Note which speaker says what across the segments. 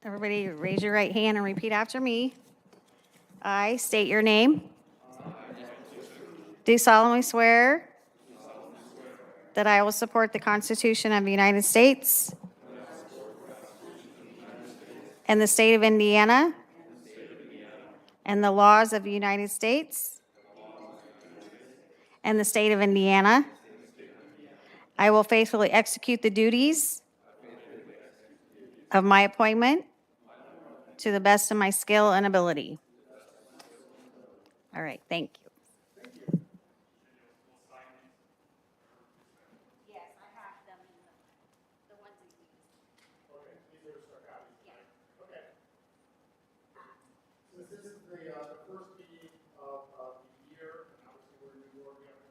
Speaker 1: Everybody raise your right hand and repeat after me. I state your name. Do solemnly swear that I will support the Constitution of the United States and the state of Indiana and the laws of the United States and the state of Indiana. I will faithfully execute the duties of my appointment to the best of my skill and ability. All right, thank you. Yes, I have them in the ones that you used.
Speaker 2: Okay, these are stuck out. Yeah. Okay. Since this is the first meeting of the year, and obviously we're in New York, we have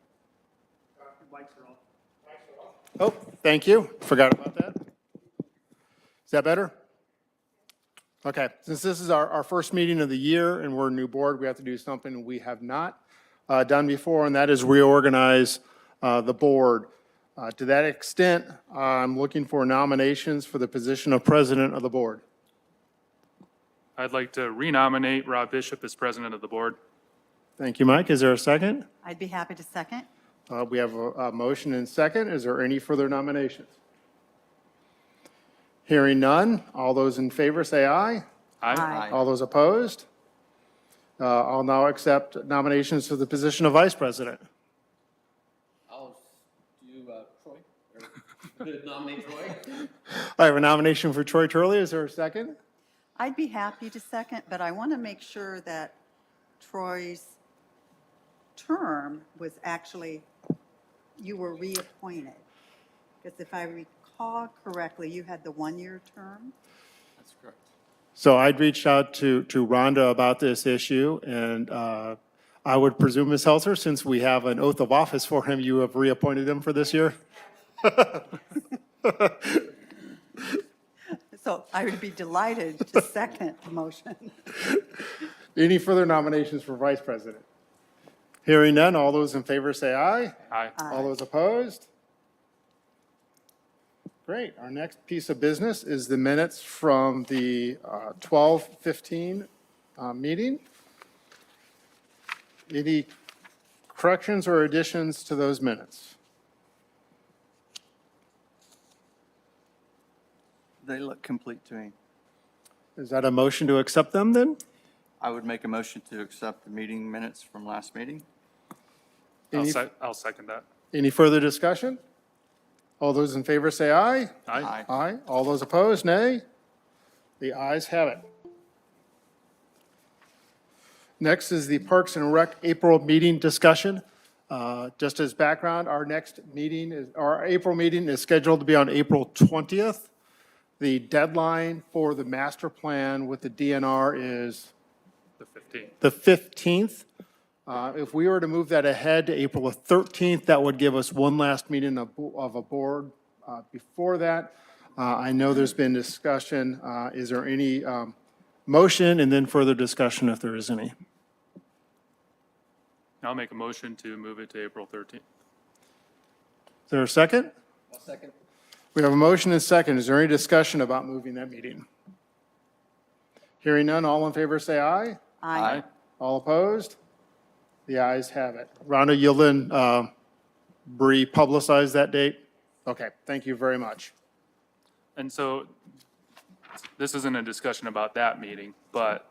Speaker 2: mics are off. Mics are off. Oh, thank you. Forgot about that. Is that better? Okay, since this is our first meeting of the year and we're a new board, we have to do something we have not done before, and that is reorganize the board. To that extent, I'm looking for nominations for the position of president of the board.
Speaker 3: I'd like to renominate Rob Bishop as president of the board.
Speaker 2: Thank you, Mike. Is there a second?
Speaker 4: I'd be happy to second.
Speaker 2: We have a motion and second. Is there any further nominations? Hearing none, all those in favor say aye.
Speaker 4: Aye.
Speaker 2: All those opposed? I'll now accept nominations for the position of vice president.
Speaker 5: I'll do Troy, or nominate Troy.
Speaker 2: I have a nomination for Troy Turley. Is there a second?
Speaker 4: I'd be happy to second, but I want to make sure that Troy's term was actually, you were reappointed. Because if I recall correctly, you had the one-year term.
Speaker 5: That's correct.
Speaker 2: So I'd reached out to Rhonda about this issue, and I would presume, Ms. Helzer, since we have an oath of office for him, you have reappointed him for this year?
Speaker 4: So I would be delighted to second the motion.
Speaker 2: Any further nominations for vice president? Hearing none, all those in favor say aye.
Speaker 3: Aye.
Speaker 2: All those opposed? Great. Our next piece of business is the minutes from the 12:15 meeting. Any corrections or additions to those minutes?
Speaker 6: They look complete to me.
Speaker 2: Is that a motion to accept them then?
Speaker 6: I would make a motion to accept the meeting minutes from last meeting.
Speaker 3: I'll second that.
Speaker 2: Any further discussion? All those in favor say aye.
Speaker 3: Aye.
Speaker 2: Aye. All those opposed, nay. The ayes have it. Next is the Parks and Rec April meeting discussion. Just as background, our April meeting is scheduled to be on April 20th. The deadline for the master plan with the DNR is
Speaker 3: The 15th.
Speaker 2: the 15th. If we were to move that ahead to April the 13th, that would give us one last meeting of a board before that. I know there's been discussion. Is there any motion and then further discussion if there is any?
Speaker 3: I'll make a motion to move it to April 13th.
Speaker 2: Is there a second?
Speaker 5: I'll second.
Speaker 2: We have a motion and second. Is there any discussion about moving that meeting? Hearing none, all in favor say aye.
Speaker 4: Aye.
Speaker 2: All opposed? The ayes have it. Rhonda, you'll then re-publicize that date? Okay, thank you very much.
Speaker 3: And so this isn't a discussion about that meeting, but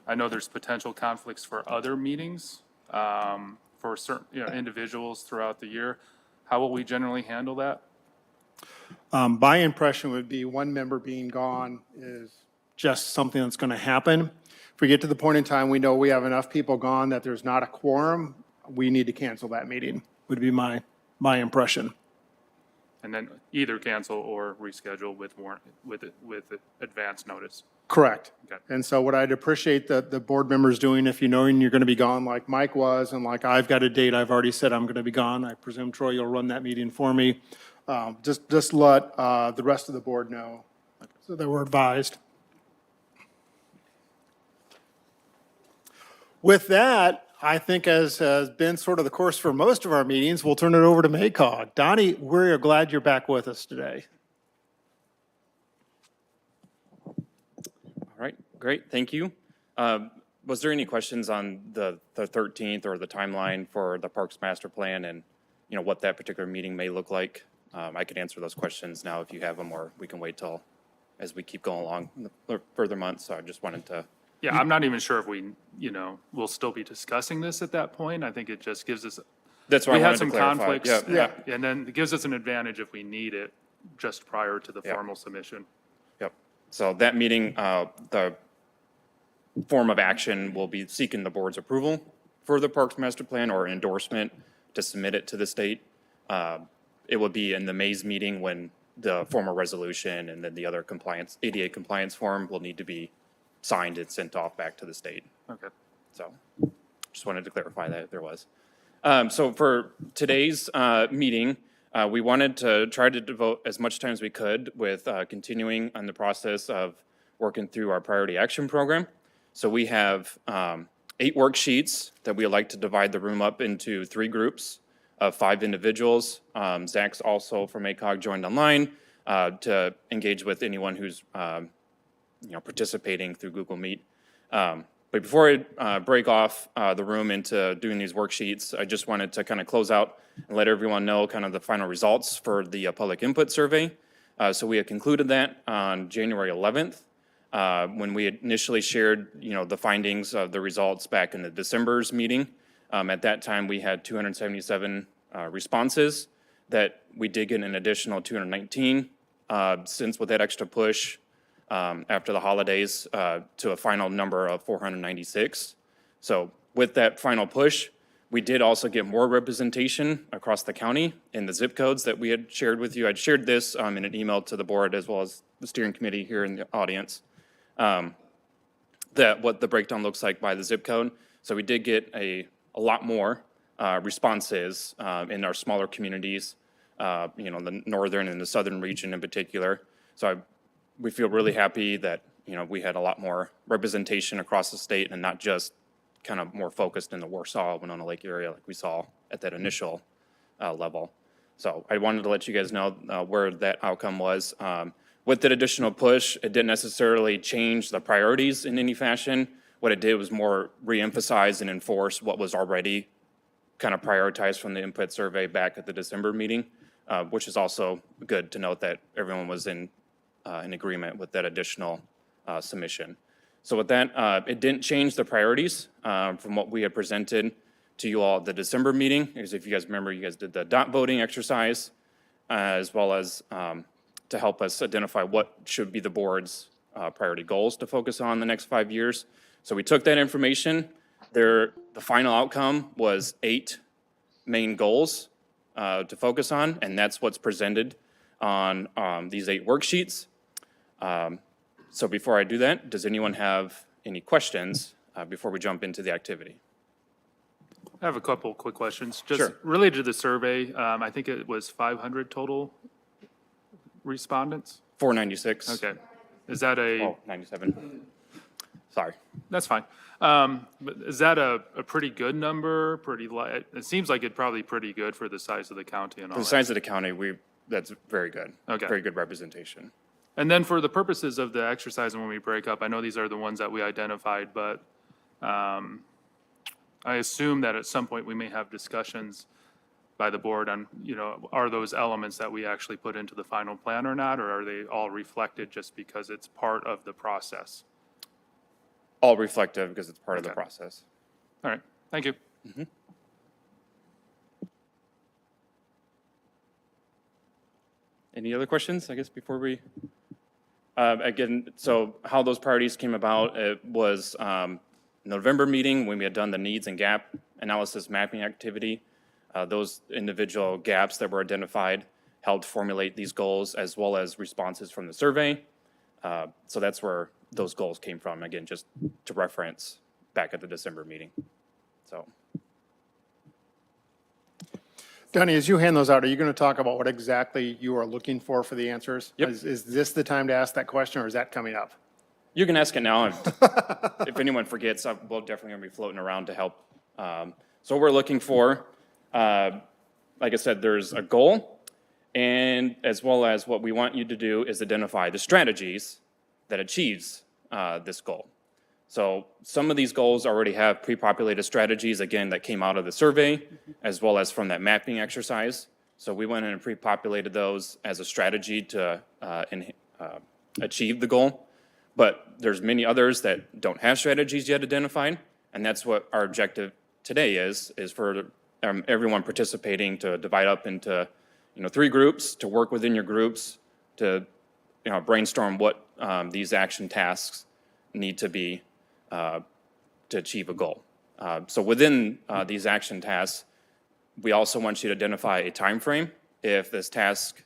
Speaker 3: I know there's potential conflicts for other meetings for certain, individuals throughout the year. How will we generally handle that?
Speaker 2: My impression would be one member being gone is just something that's going to happen. If we get to the point in time we know we have enough people gone that there's not a quorum, we need to cancel that meeting, would be my impression.
Speaker 3: And then either cancel or reschedule with advance notice.
Speaker 2: Correct.
Speaker 3: Okay.
Speaker 2: And so what I'd appreciate the board members doing, if you know you're going to be gone like Mike was, and like I've got a date, I've already said I'm going to be gone. I presume, Troy, you'll run that meeting for me. Just let the rest of the board know so that we're advised. With that, I think as has been sort of the course for most of our meetings, we'll turn it over to MACOG. Donnie, we're glad you're back with us today.
Speaker 7: All right, great, thank you. Was there any questions on the 13th or the timeline for the Parks Master Plan and, what that particular meeting may look like? I could answer those questions now if you have them, or we can wait till as we keep going along in the further months. So I just wanted to.
Speaker 3: Yeah, I'm not even sure if we'll still be discussing this at that point. I think it just gives us,
Speaker 7: That's why
Speaker 3: we
Speaker 7: I
Speaker 3: had
Speaker 7: wanted
Speaker 3: some
Speaker 7: to clarify.
Speaker 3: conflicts.
Speaker 7: Yep.
Speaker 3: And then it gives us an advantage if we need it just prior to the
Speaker 7: Yeah.
Speaker 3: formal submission.
Speaker 7: Yep. So that meeting, the form of action will be seeking the board's approval for the Parks Master Plan or endorsement to submit it to the state. It will be in the May's meeting when the formal resolution and then the other compliance, ADA compliance form will need to be signed and sent off back to the state.
Speaker 3: Okay.
Speaker 7: So just wanted to clarify that there was. So for today's meeting, we wanted to try to devote as much time as we could with continuing on the process of working through our priority action program. So we have 8 worksheets that we like to divide the room up into 3 groups of 5 individuals. Zach's also from ACOG joined online to engage with anyone who's participating through Google Meet. But before I break off the room into doing these worksheets, I just wanted to kind of close out and let everyone know kind of the final results for the public input survey. So we had concluded that on January 11th when we had initially shared, the findings of the results back in the December's meeting. At that time, we had 277 responses that we did get an additional 219 since with that extra push after the holidays to a final number of 496. So with that final push, we did also get more representation across the county in the zip codes that we had shared with you. I'd shared this in an email to the board as well as the steering committee here in the audience, that what the breakdown looks like by the zip code. So we did get a lot more responses in our smaller communities, the northern and the southern region in particular. So we feel really happy that, we had a lot more representation across the state and not just kind of more focused in the Warsaw, Winona Lake area like we saw at that initial level. So I wanted to let you guys know where that outcome was. With that additional push, it didn't necessarily change the priorities in any fashion. What it did was more reemphasize and enforce what was already kind of prioritized from the input survey back at the December meeting, which is also good to note that everyone was in agreement with that additional submission. So with that, it didn't change the priorities from what we had presented to you all at the December meeting. Because if you guys remember, you guys did the dot voting exercise, as well as to help us identify what should be the board's priority goals to focus on the next 5 years. So we took that information. The final outcome was 8 main goals to focus on, and that's what's presented on these 8 worksheets. So before I do that, does anyone have any questions before we jump into the activity?
Speaker 3: I have a couple quick questions. Just
Speaker 7: Sure.
Speaker 3: related to the survey, I think it was 500 total respondents?
Speaker 7: 496.
Speaker 3: Okay. Is that a,
Speaker 7: Oh, 97. Sorry.
Speaker 3: That's fine. But is that a pretty good number, pretty light? It seems like it'd probably pretty good for the size of the county and all
Speaker 7: For the
Speaker 3: that.
Speaker 7: size of the county, that's very good.
Speaker 3: Okay.
Speaker 7: Very good representation.
Speaker 3: And then for the purposes of the exercise and when we break up, I know these are the ones that we identified, but I assume that at some point we may have discussions by the board on, are those elements that we actually put into the final plan or not, or are they all reflected just because it's part of the process?
Speaker 7: All reflective because it's part of the
Speaker 3: Okay.
Speaker 7: process.
Speaker 3: All right, thank you.
Speaker 7: Any other questions, I guess, before we? Again, so how those priorities came about, it was November meeting when we had done the needs and gap analysis mapping activity. Those individual gaps that were identified helped formulate these goals as well as responses from the survey. So that's where those goals came from, again, just to reference back at the December meeting. So.
Speaker 2: Donnie, as you hand those out, are you going to talk about what exactly you are looking for the answers?
Speaker 7: Yep.
Speaker 2: Is this the time to ask that question, or is that coming up?
Speaker 7: You can ask it now. If anyone forgets, we'll definitely gonna be floating around to help. So what we're looking for, like I said, there's a goal, and as well as what we want you to do is identify the strategies that achieves this goal. So some of these goals already have pre-populated strategies, again, that came out of the survey, as well as from that mapping exercise. So we went in and pre-populated those as a strategy to achieve the goal. But there's many others that don't have strategies yet identified, and that's what our objective today is for everyone participating to divide up into, 3 groups, to work within your groups, to, brainstorm what these action tasks need to be to achieve a goal. So within these action tasks, we also want you to identify a time frame. If this task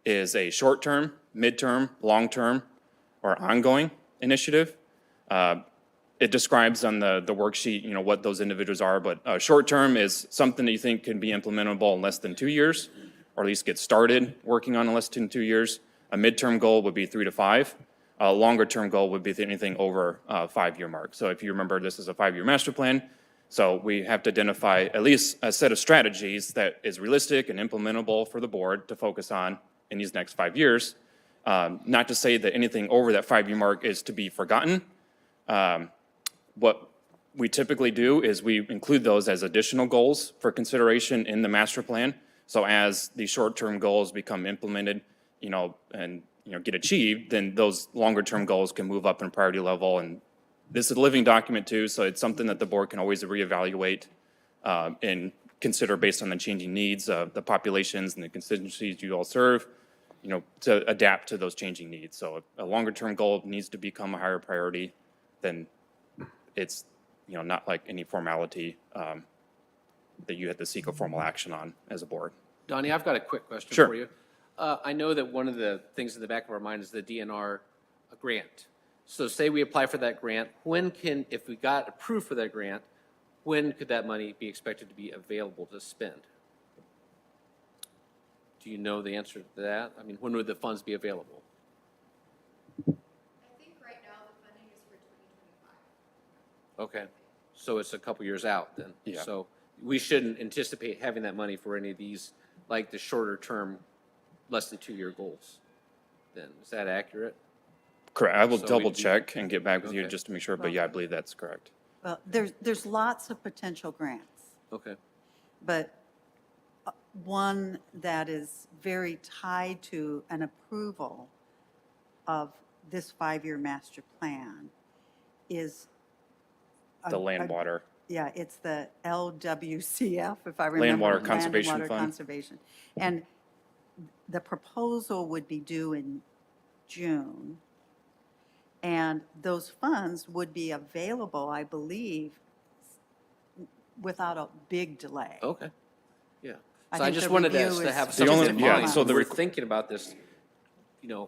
Speaker 7: is a short-term, mid-term, long-term, or ongoing initiative. It describes on the worksheet, what those individuals are, but short-term is something that you think can be implementable in less than 2 years, or at least get started working on in less than 2 years. A midterm goal would be 3 to 5. A longer-term goal would be anything over a 5-year mark. So if you remember, this is a 5-year master plan. So we have to identify at least a set of strategies that is realistic and implementable for the board to focus on in these next 5 years. Not to say that anything over that 5-year mark is to be forgotten. What we typically do is we include those as additional goals for consideration in the master plan. So as the short-term goals become implemented, and get achieved, then those longer-term goals can move up in priority level. And this is a living document too, so it's something that the board can always reevaluate and consider based on the changing needs of the populations and the constituencies you all serve, to adapt to those changing needs. So a longer-term goal needs to become a higher priority, then it's, not like any formality that you had to seek a formal action on as a board.
Speaker 5: Donnie, I've got a quick question
Speaker 7: Sure.
Speaker 5: for you. I know that one of the things in the back of our mind is the DNR grant. So say we apply for that grant, if we got approved for that grant, when could that money be expected to be available to spend? Do you know the answer to that? I mean, when would the funds be available?
Speaker 8: I think right now the funding is for 2025.
Speaker 5: Okay, so it's a couple years out then.
Speaker 7: Yeah.
Speaker 5: So we shouldn't anticipate having that money for any of these, like the shorter term, less than 2-year goals then. Is that accurate?
Speaker 7: Correct. I will
Speaker 5: So we'd
Speaker 7: double
Speaker 5: be-
Speaker 7: check and get back with you
Speaker 5: Okay.
Speaker 7: just to make sure, but yeah, I believe that's correct.
Speaker 4: Well, there's lots of potential grants,
Speaker 5: Okay.
Speaker 4: but one that is very tied to an approval of this 5-year master plan is.
Speaker 7: The land water.
Speaker 4: Yeah, it's the LWCF, if I remember.
Speaker 7: Land Water
Speaker 4: Land
Speaker 7: Conservation
Speaker 4: Water
Speaker 7: Fund.
Speaker 4: Conservation. And the proposal would be due in June. And those funds would be available, I believe, without a big delay.
Speaker 5: Okay, yeah.
Speaker 4: I
Speaker 5: So I
Speaker 4: think
Speaker 5: just
Speaker 4: the
Speaker 5: wanted
Speaker 4: review
Speaker 5: to
Speaker 4: is-
Speaker 5: have
Speaker 4: The
Speaker 5: something
Speaker 7: only-
Speaker 5: in
Speaker 7: yeah,
Speaker 5: mind.
Speaker 7: so the
Speaker 5: We're
Speaker 7: requ-
Speaker 5: thinking about this, is
Speaker 4: Yeah.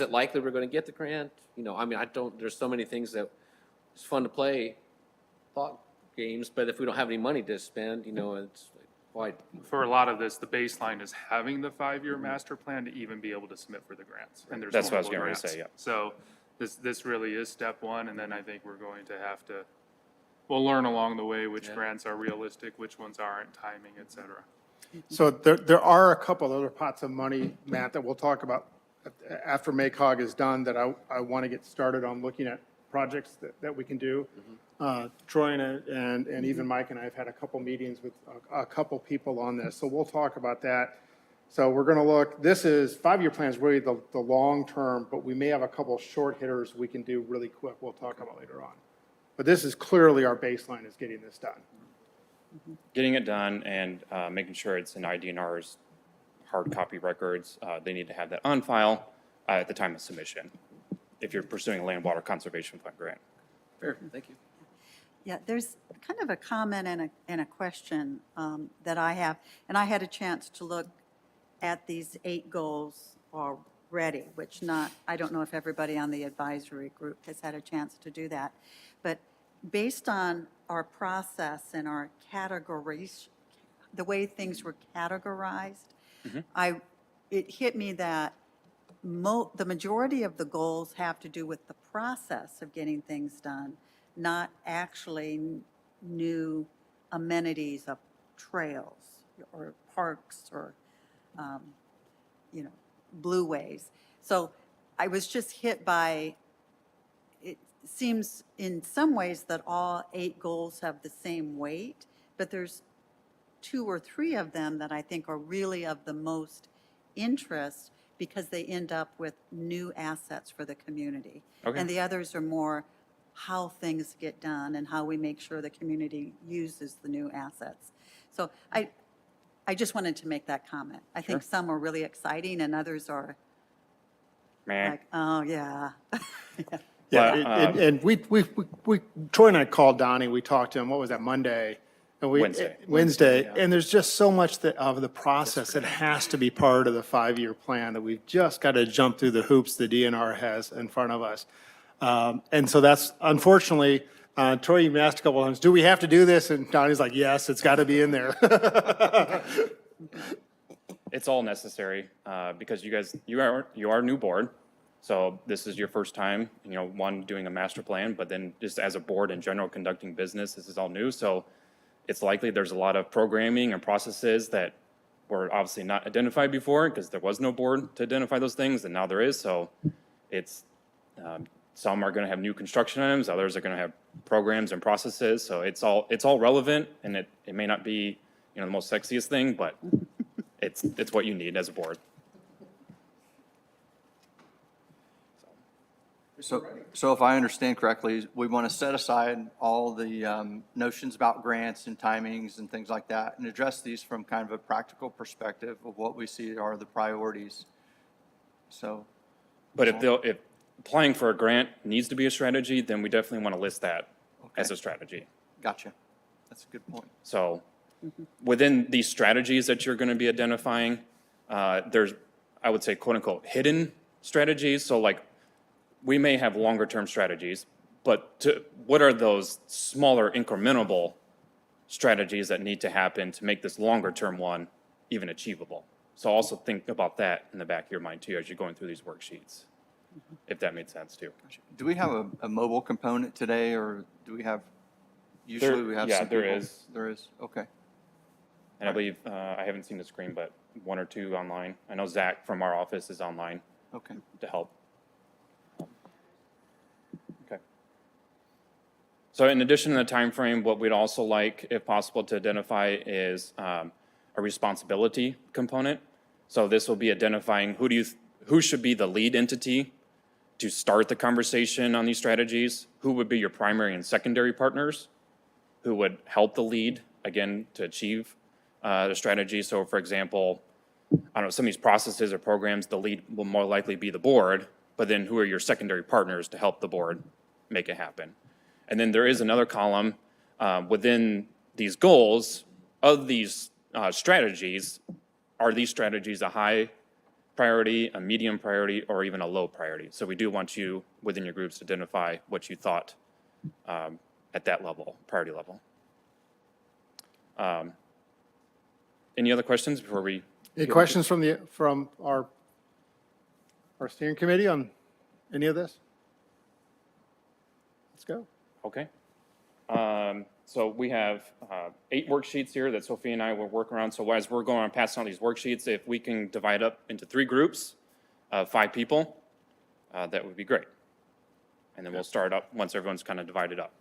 Speaker 5: it likely we're going to get the grant? I mean, there's so many things that, it's fun to play thought games, but if we don't have any money to spend, it's like, why?
Speaker 3: For a lot of this, the baseline is having the 5-year master plan to even be able to submit for the grants. And there's
Speaker 7: That's what I was
Speaker 3: multiple
Speaker 7: getting ready to say,
Speaker 3: grants. So This really is step one, and then I think we're going to have to, we'll learn along the way which grants are realistic, which ones aren't, timing, et cetera.
Speaker 2: So there are a couple other pots of money, Matt, that we'll talk about after MACOG is done, that I want to get started on looking at projects that we can do. Troy and even Mike and I have had a couple meetings with a couple people on this, so we'll talk about that. So we're going to look, this is, 5-year plan is really the long term, but we may have a couple short hitters we can do really quick, we'll talk about later on. But this is clearly our baseline, is getting this done.
Speaker 7: Getting it done and making sure it's in IDNR's hard copy records. They need to have that on file at the time of submission, if you're pursuing a land water conservation fund grant.
Speaker 5: Fair, thank you.
Speaker 4: Yeah, there's kind of a comment and a question that I have, and I had a chance to look at these 8 goals already, which I don't know if everybody on the advisory group has had a chance to do that. But based on our process and our categories, the way things were categorized, it hit me that the majority of the goals have to do with the process of getting things done, not actually new amenities of trails or parks or, blueways. So I was just hit by, it seems in some ways that all 8 goals have the same weight, but there's 2 or 3 of them that I think are really of the most interest because they end up with new assets for the community.
Speaker 7: Okay.
Speaker 4: And the others are more how things get done and how we make sure the community uses the new assets. So I just wanted to make that comment. I think some are really exciting and others are
Speaker 7: Man,
Speaker 4: like, oh, yeah.
Speaker 2: Yeah, and we Troy and I called Donnie, we talked to him, what was that, Monday? And Wednesday, and there's just so much of the process that has to be part of the 5-year plan that we've just got to jump through the hoops the DNR has in front of us. And so that's, unfortunately, Troy, you asked a couple of times, do we have to do this? And Donnie's like, yes, it's got to be in there.
Speaker 7: it's all necessary because you are a new board. So this is your first time, doing a master plan, but then just as a board in general conducting business, this is all new. So it's likely there's a lot of programming and processes that were obviously not identified before because there was no board to identify those things, and now there is. So it's, some are going to have new construction items, others are going to have programs and processes. So it's all relevant, and it may not be, the most sexiest thing, but it's what you need as a board.
Speaker 6: So if I understand correctly, we want to set aside all the notions about grants and timings and things like that and address these from kind of a practical perspective of what we see are the priorities. So,
Speaker 7: But if applying for a grant needs to be a strategy, then we definitely want to list that as a strategy.
Speaker 6: gotcha. That's a good point.
Speaker 7: So within these strategies that you're going to be identifying, there's, I would say, quote unquote, hidden strategies. So like, we may have longer term strategies, but what are those smaller incrementable strategies that need to happen to make this longer term one even achievable? So also think about that in the back of your mind too, as you're going through these worksheets, if that made sense too.
Speaker 6: Do we have a mobile component today, or do we have, usually we have some people?
Speaker 7: Yeah, there is.
Speaker 6: There is, okay.
Speaker 7: And I believe, I haven't seen the screen, but 1 or 2 online. I know Zach from our office is online
Speaker 6: Okay.
Speaker 7: to help. Okay. So in addition to the time frame, what we'd also like, if possible, to identify is a responsibility component. So this will be identifying who should be the lead entity to start the conversation on these strategies, who would be your primary and secondary partners, who would help the lead, again, to achieve the strategy. So for example, I don't know, some of these processes or programs, the lead will more likely be the board, but then who are your secondary partners to help the board make it happen? And then there is another column within these goals of these strategies. Are these strategies a high priority, a medium priority, or even a low priority? So we do want you within your groups to identify what you thought at that level, priority level. Any other questions before we?
Speaker 2: Any questions from our steering committee on any of this? Let's go.
Speaker 7: Okay. So we have 8 worksheets here that Sophie and I will work around. So as we're going on passing out these worksheets, if we can divide up into 3 groups of 5 people, that would be great. And then we'll start up once everyone's kind of divided up.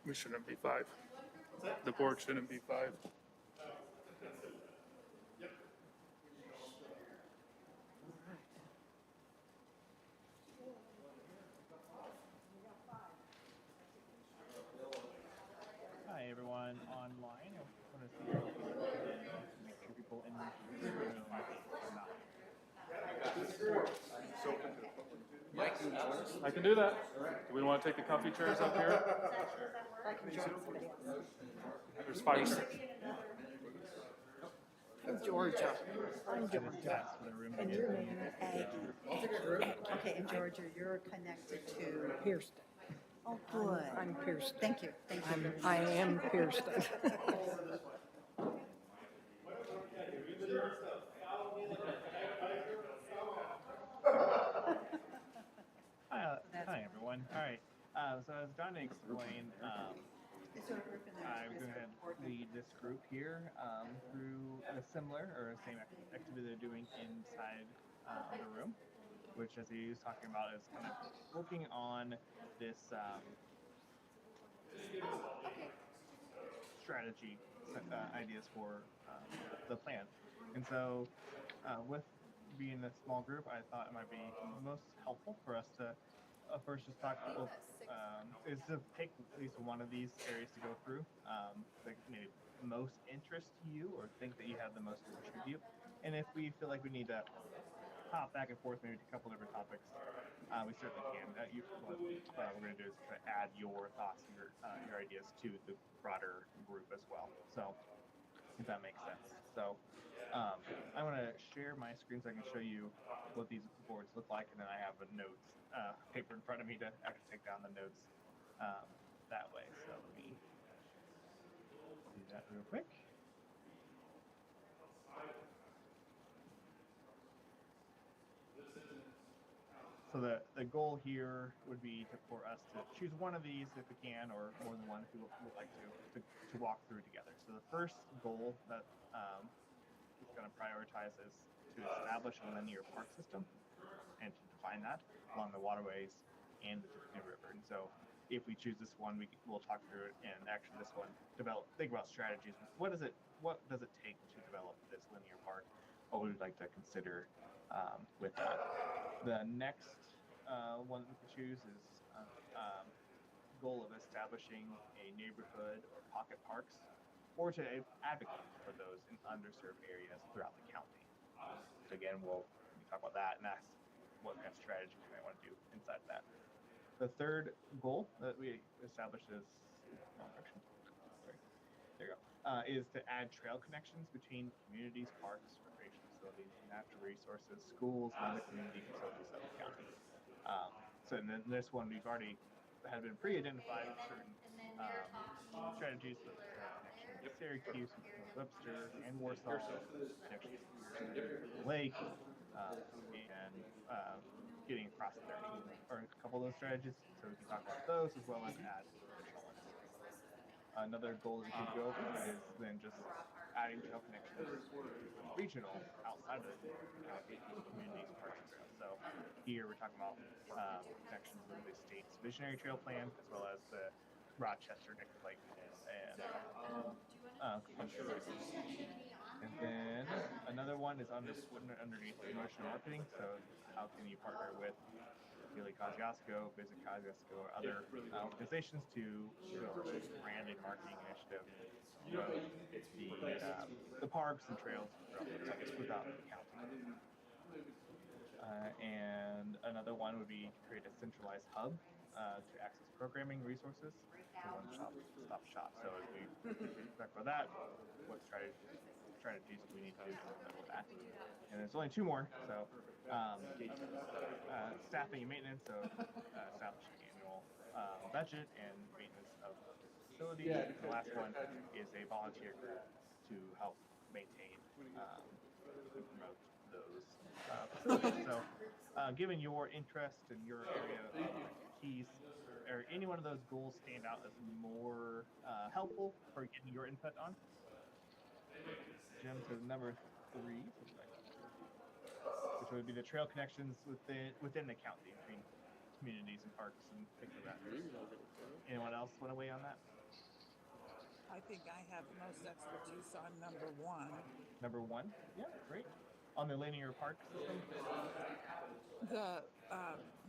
Speaker 3: We shouldn't be 5. The board shouldn't be 5.
Speaker 9: Hi, everyone online. I want to see if we can make sure people in the room are not.
Speaker 3: I can do that. Do we want to take the comfy chairs up here? There's 5 chairs.
Speaker 4: Georgia.
Speaker 9: I just asked for the room to get
Speaker 4: Okay, and Georgia, you're connected to,
Speaker 10: Pierced.
Speaker 4: oh, good.
Speaker 10: I'm pierced.
Speaker 4: Thank you, thank you.
Speaker 10: I am pierced.
Speaker 9: Hi, everyone. All right. So as Donna explained,
Speaker 4: Is there a group in there?
Speaker 9: I'm going to lead this group here through a similar or same activity they're doing inside the room, which, as he was talking about, is kind of working on this strategy ideas for the plan. And so, with being a small group, I thought it might be most helpful for us to first just talk is to pick at least one of these areas to go through that maybe most interest you or think that you have the most to contribute. And if we feel like we need to hop back and forth maybe to a couple different topics, we certainly can. What we're going to do is try to add your thoughts and your ideas to the broader group as well. So if that makes sense. So I want to share my screen so I can show you what these boards look like, and then I have a notes paper in front of me to actually take down the notes that way. So let me do that real quick. So the goal here would be for us to choose one of these if we can, or more than one if we would like to walk through together. So the first goal that is going to prioritize is to establish a linear park system and to define that along the waterways and the Tiffany River. And so if we choose this one, we'll talk through it, and actually this one, think about strategies. What does it take to develop this linear park? What we would like to consider with that. The next one we could choose is goal of establishing a neighborhood or pocket parks, or to advocate for those in underserved areas throughout the county. So again, we'll talk about that and ask what kind of strategy we might want to do inside that. The third goal that we established is, is to add trail connections between communities, parks, recreation facilities, natural resources, schools, and other community facilities of the county. So in this one, we've already had been pre-identified certain strategies with connection to Syracuse, Webster, and Warsaw, connection to the lake, and getting across the 30, or a couple of those strategies. So we can talk about those as well as add additional ones. Another goal we could go over is then just adding trail connections regional outside of the county communities, parks, and trails. So here we're talking about connections with the state's visionary trail plan, as well as the Rochester Nick Lake and and then another one is underneath promotion and marketing. So how can you partner with Billy Kosciuszko, Visit Kosciuszko, or other organizations to brand and marketing initiative the parks and trails without the county. And another one would be to create a centralized hub to access programming resources. One stop shop. So as we talk about that, what strategies do we need to do to implement that? And there's only 2 more. So staffing and maintenance. So establishing annual budget and maintenance of the facility. And the last one is a volunteer group to help maintain to promote those facilities. So, given your interest and your area of expertise, or any one of those goals stand out as more helpful for getting your input on? Jim, to number 3, which would be the trail connections within the county between communities and parks and things like that. Anyone else want to weigh on that?
Speaker 10: I think I have the most expertise on number 1.
Speaker 9: Number 1, yeah, great. On the linear park system,
Speaker 10: The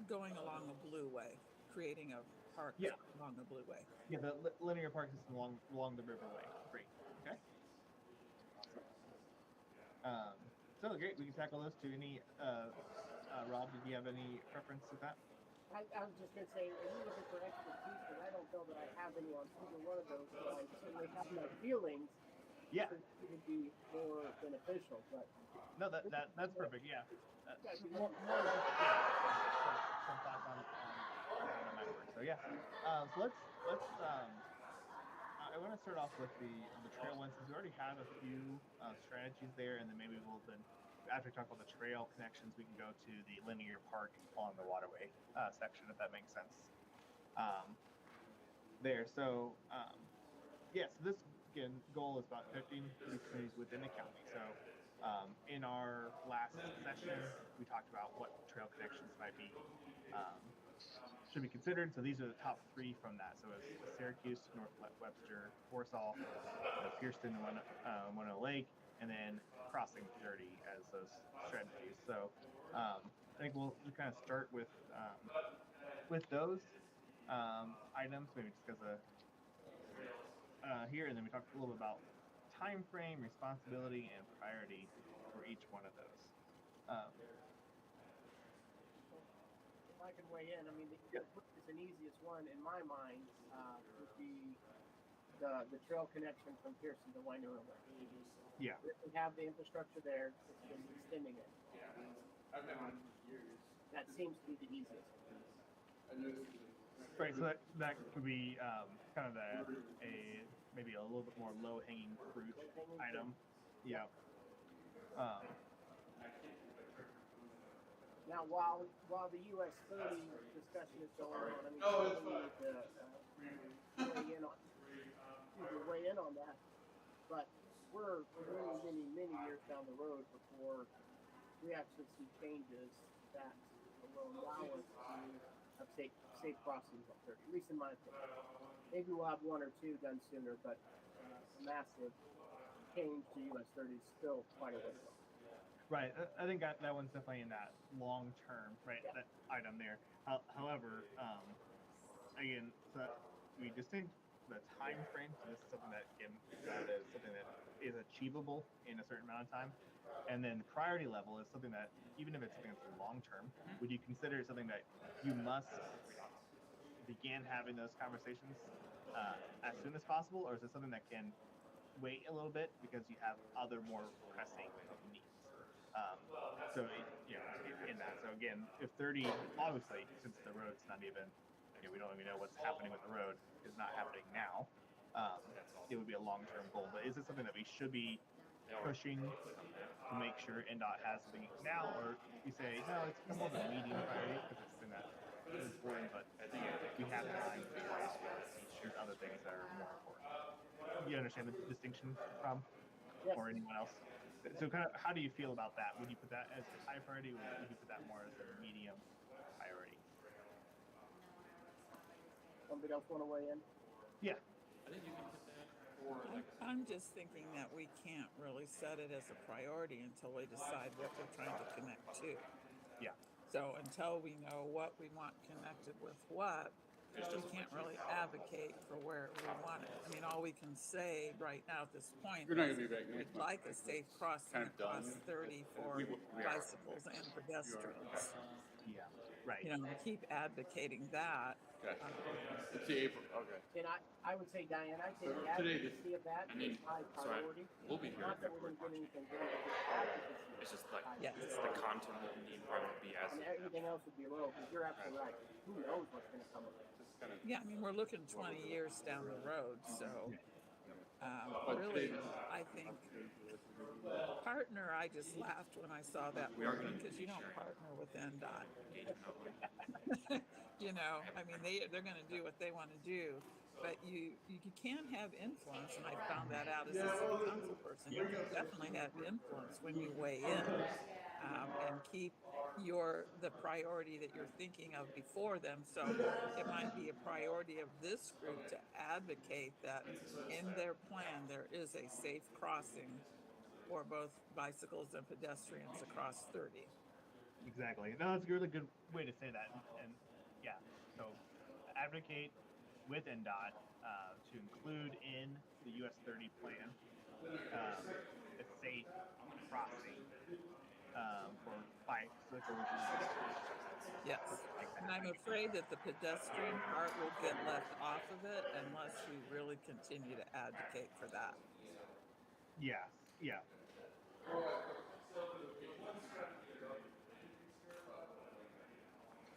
Speaker 10: going along the Blue Way, creating a park
Speaker 9: Yeah.
Speaker 10: along the Blue Way.
Speaker 9: yeah, the linear park system along the riverway. Great. Okay. So great, we can tackle those two. Any, Rob, did you have any preference with that?
Speaker 11: I was just gonna say, when you looking for expertise, but I don't know that I have any on either one of those, but I certainly have my feelings.
Speaker 9: Yeah.
Speaker 11: It would be more beneficial, but
Speaker 9: No, that's perfect. Yeah.
Speaker 11: Yeah, if you
Speaker 9: More,
Speaker 11: want-
Speaker 9: some thoughts on that might work. So yeah. So let's I want to start off with the trail one, since we already have a few strategies there, and then maybe we'll then, after we talk about the trail connections, we can go to the linear park along the waterway section, if that makes sense. There. So yeah. So this again goal is about connecting these communities within the county. So in our last session, we talked about what trail connections might be should be considered. So these are the top 3 from that. So it's Syracuse, North Webster, Warsaw, Pearston, Winona Lake, and then crossing Dirty as those strategies. So I think we'll just kind of start with those items, maybe just because here, and then we talked a little bit about time frame, responsibility, and priority for each one of those.
Speaker 11: If I can weigh in, I mean, the quickest and easiest one in my mind would be the trail connection from Pearson to Winona Lake.
Speaker 9: Yeah.
Speaker 11: We have the infrastructure there, it's been extending it. That seems to be the easiest.
Speaker 9: Right, so that could be kind of maybe a little bit more low hanging fruit item. Yeah.
Speaker 11: Now, while the US 30 discussion is going on, I mean, we need to weigh in on that. But we're many years down the road before we actually see changes that will allow us to have safe crossings on 30, at least in my opinion. Maybe we'll have 1 or 2 done sooner, but a massive change to US 30 is still quite a way off.
Speaker 9: Right, I think that one's definitely in that long term, right?
Speaker 11: Yeah.
Speaker 9: That item there. However, again, so we distinct the time frame. So this is something that is something that is achievable in a certain amount of time, and then the priority level is something that, even if it's something that's long term, would you consider it something that you must begin having those conversations as soon as possible, or is it something that can wait a little bit because you have other more pressing needs? So in that, so again, if 30, obviously, since the road's not even, we don't even know what's happening with the road, is not happening now, it would be a long-term goal. But is it something that we should be pushing to make sure NDOT has something now, or you say, no, it's more of a medium priority because it's something that is important, but we have time because there's other things that are more important. You understand the distinction from,
Speaker 11: Yes.
Speaker 9: or anyone else? So kind of, how do you feel about that? Would you put that as a high priority, or would you put that more as a medium priority?
Speaker 11: Somebody else want to weigh in?
Speaker 9: Yeah.
Speaker 10: I'm just thinking that we can't really set it as a priority until we decide what we're trying to connect to.
Speaker 9: Yeah.
Speaker 10: So until we know what we want connected with what, we can't really advocate for where we want it. I mean, all we can say right now at this point is we'd like a safe crossing across 30 for bicycles and pedestrians.
Speaker 9: Yeah. Right.
Speaker 10: You know, keep advocating that.
Speaker 12: It's the April, okay.
Speaker 11: And I would say, Diane, I'd say the advocacy of that is high priority.
Speaker 7: We'll be here in
Speaker 11: Not that we're
Speaker 7: February,
Speaker 11: going to
Speaker 7: March.
Speaker 11: get anything done, but the advocacy.
Speaker 7: It's just like,
Speaker 10: Yes.
Speaker 7: the content that we need probably won't be as.
Speaker 11: And everything else would be low, because you're absolutely right. Who knows what's going to come of it?
Speaker 10: Yeah, I mean, we're looking 20 years down the road, so Really, I think partner, I just laughed when I saw that word because you don't partner with NDOT. You know, I mean, they're going to do what they want to do, but you can have influence, and I found that out as a city council person. You can definitely have influence when you weigh in, and keep the priority that you're thinking of before them. So it might be a priority of this group to advocate that in their plan there is a safe crossing for both bicycles and pedestrians across 30.
Speaker 9: Exactly. No, that's a really good way to say that. And yeah, so advocate with NDOT to include in the US 30 plan a safe crossing for bicycles.
Speaker 10: Yes. And I'm afraid that the pedestrian part will get left off of it unless we really continue to advocate for that.
Speaker 9: Yes. Yeah.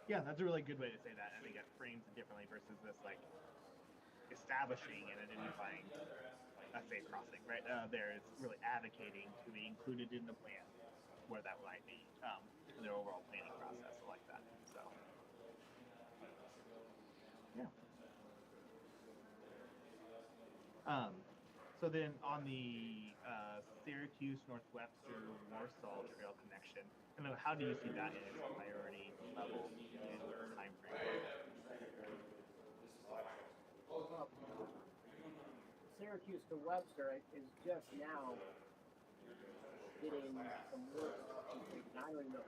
Speaker 9: Yeah, that's a really good way to say that. I think it frames it differently versus this like establishing and identifying a safe crossing, right? There it's really advocating to be included in the plan where that might be in their overall planning process like that. So yeah. So then on the Syracuse Northwestern Warsaw Trail connection, how do you see that in its priority level and time frame?
Speaker 11: Syracuse to Webster is just now getting some work completed. I don't even know.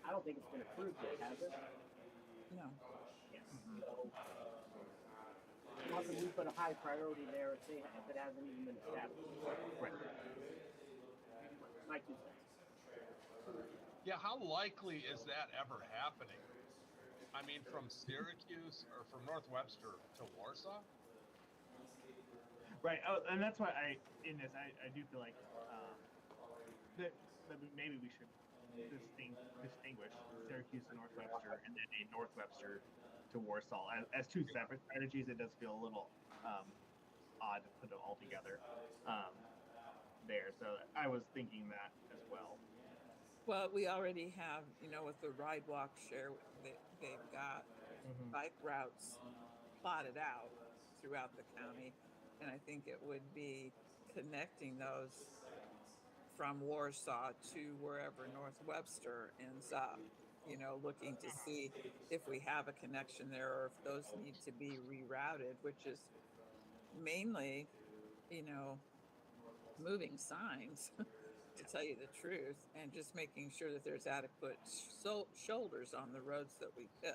Speaker 11: I don't think it's been approved yet, has it?
Speaker 10: No.
Speaker 11: Yes. So, how can we put a high priority there if it hasn't even been established?
Speaker 9: Right.
Speaker 11: My 2 cents.
Speaker 12: Yeah, how likely is that ever happening? I mean, from Syracuse or from North Webster to Warsaw?
Speaker 9: Right. Oh, and that's why I do feel like that maybe we should distinguish Syracuse to North Webster and then a North Webster to Warsaw as two separate strategies. It does feel a little odd to put them all together there. So I was thinking that as well.
Speaker 10: Well, we already have, with the ride walk share, they've got bike routes plotted out throughout the county. And I think it would be connecting those from Warsaw to wherever North Webster ends up, looking to see if we have a connection there or if those need to be rerouted, which is mainly, moving signs, to tell you the truth, and just making sure that there's adequate shoulders on the roads that we pick.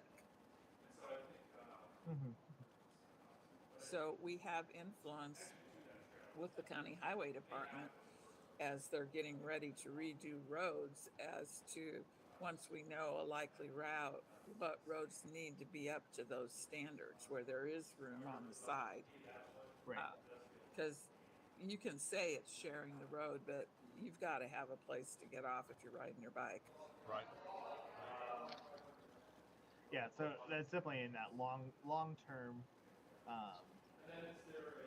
Speaker 10: So we have influence with the county highway department as they're getting ready to redo roads as to, once we know a likely route, what roads need to be up to those standards where there is room on the side.
Speaker 9: Right.
Speaker 10: Because you can say it's sharing the road, but you've got to have a place to get off if you're riding your bike.
Speaker 12: Right.
Speaker 9: Yeah, so that's definitely in that long-term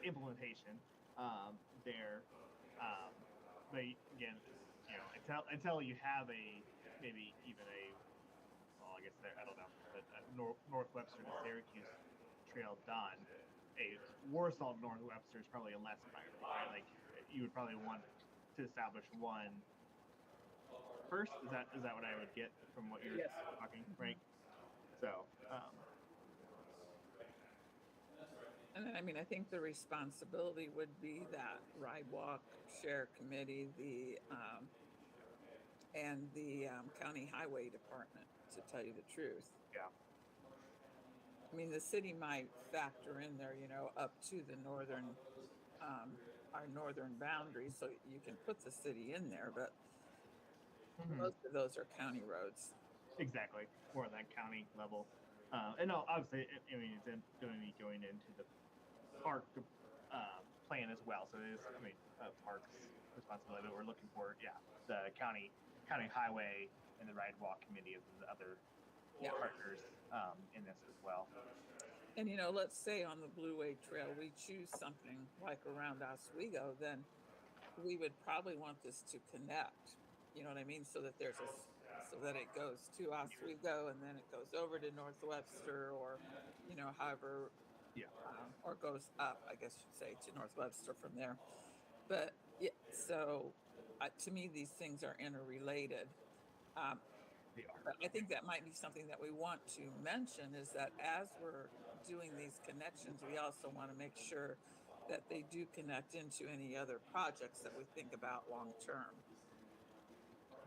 Speaker 9: implementation there. But again, until you have maybe even well, I guess I don't know, but North Webster to Syracuse trail done, a Warsaw North Webster is probably a less priority, right? Like you would probably want to establish one first. Is that what I would get from what you're talking, right? So.
Speaker 10: And then, I think the responsibility would be that ride walk share committee, and the county highway department, to tell you the truth.
Speaker 9: Yeah.
Speaker 10: The city might factor in there, up to the northern, our northern boundary, so you can put the city in there, but most of those are county roads.
Speaker 9: Exactly, more on that county level. And no, obviously, it's going to be going into the park plan as well. So it is, parks responsibility, but we're looking for, the county highway and the ride walk committee as the other partners in this as well.
Speaker 10: And you know, let's say on the Blue Wave Trail, we choose something like around Oswego, then we would probably want this to connect, you know what I mean? So that so that it goes to Oswego and then it goes over to North Webster or, you know, however,
Speaker 9: Yeah.
Speaker 10: or goes up, I guess you'd say, to North Webster from there. But yeah, so to me, these things are interrelated. Um,
Speaker 9: They are.
Speaker 10: but I think that might be something that we want to mention is that as we're doing these connections, we also want to make sure that they do connect into any other projects that we think about long term.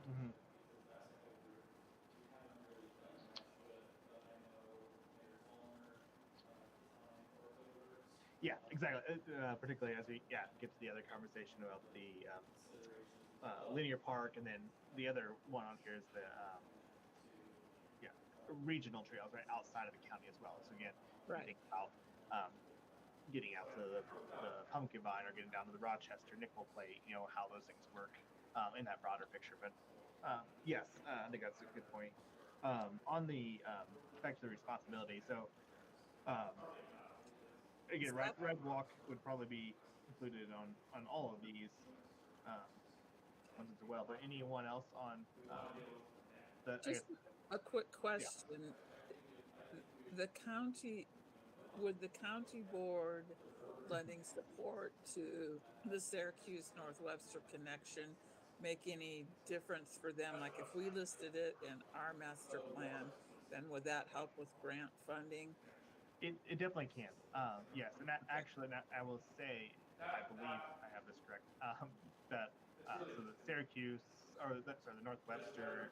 Speaker 9: Mhm. Yeah, exactly. Particularly as we get to the other conversation about the linear park, and then the other one on here is the regional trails right outside of the county as well. So again, you
Speaker 10: Right.
Speaker 9: think about getting out to the Pumpkin Vine or getting down to the Rochester Nickel Plate, you know, how those things work in that broader picture. But yes, I think that's a good point. On the back to the responsibility. So um, again, Red Walk would probably be included on all of these ones as well. But anyone else on the? I guess,
Speaker 10: Just a quick
Speaker 9: yeah.
Speaker 10: question. The county, would the county board lending support to the Syracuse North Webster connection make any difference for them? Like if we listed it in our master plan, then would that help with grant funding?
Speaker 9: It definitely can. Yes, and that,
Speaker 10: Okay.
Speaker 9: actually, that I will say, I believe I have this correct. That so the Syracuse, or sorry, the North Webster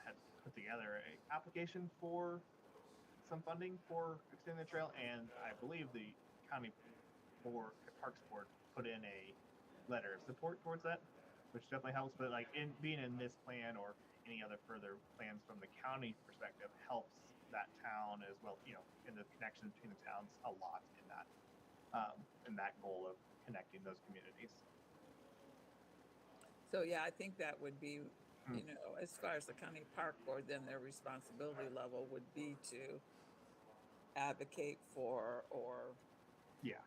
Speaker 9: had put together a application for some funding for extending the trail, and I believe the county board, Parks Board, put in a letter of support towards that, which definitely helps. But like in being in this plan or any other further plans from the county perspective helps that town as well, you know, in the connection between the towns a lot in that goal of connecting those communities.
Speaker 10: So yeah, I think that would be,
Speaker 9: Mm.
Speaker 10: you know, as far as the county park board, then their responsibility level would be to advocate for or,
Speaker 9: Yeah.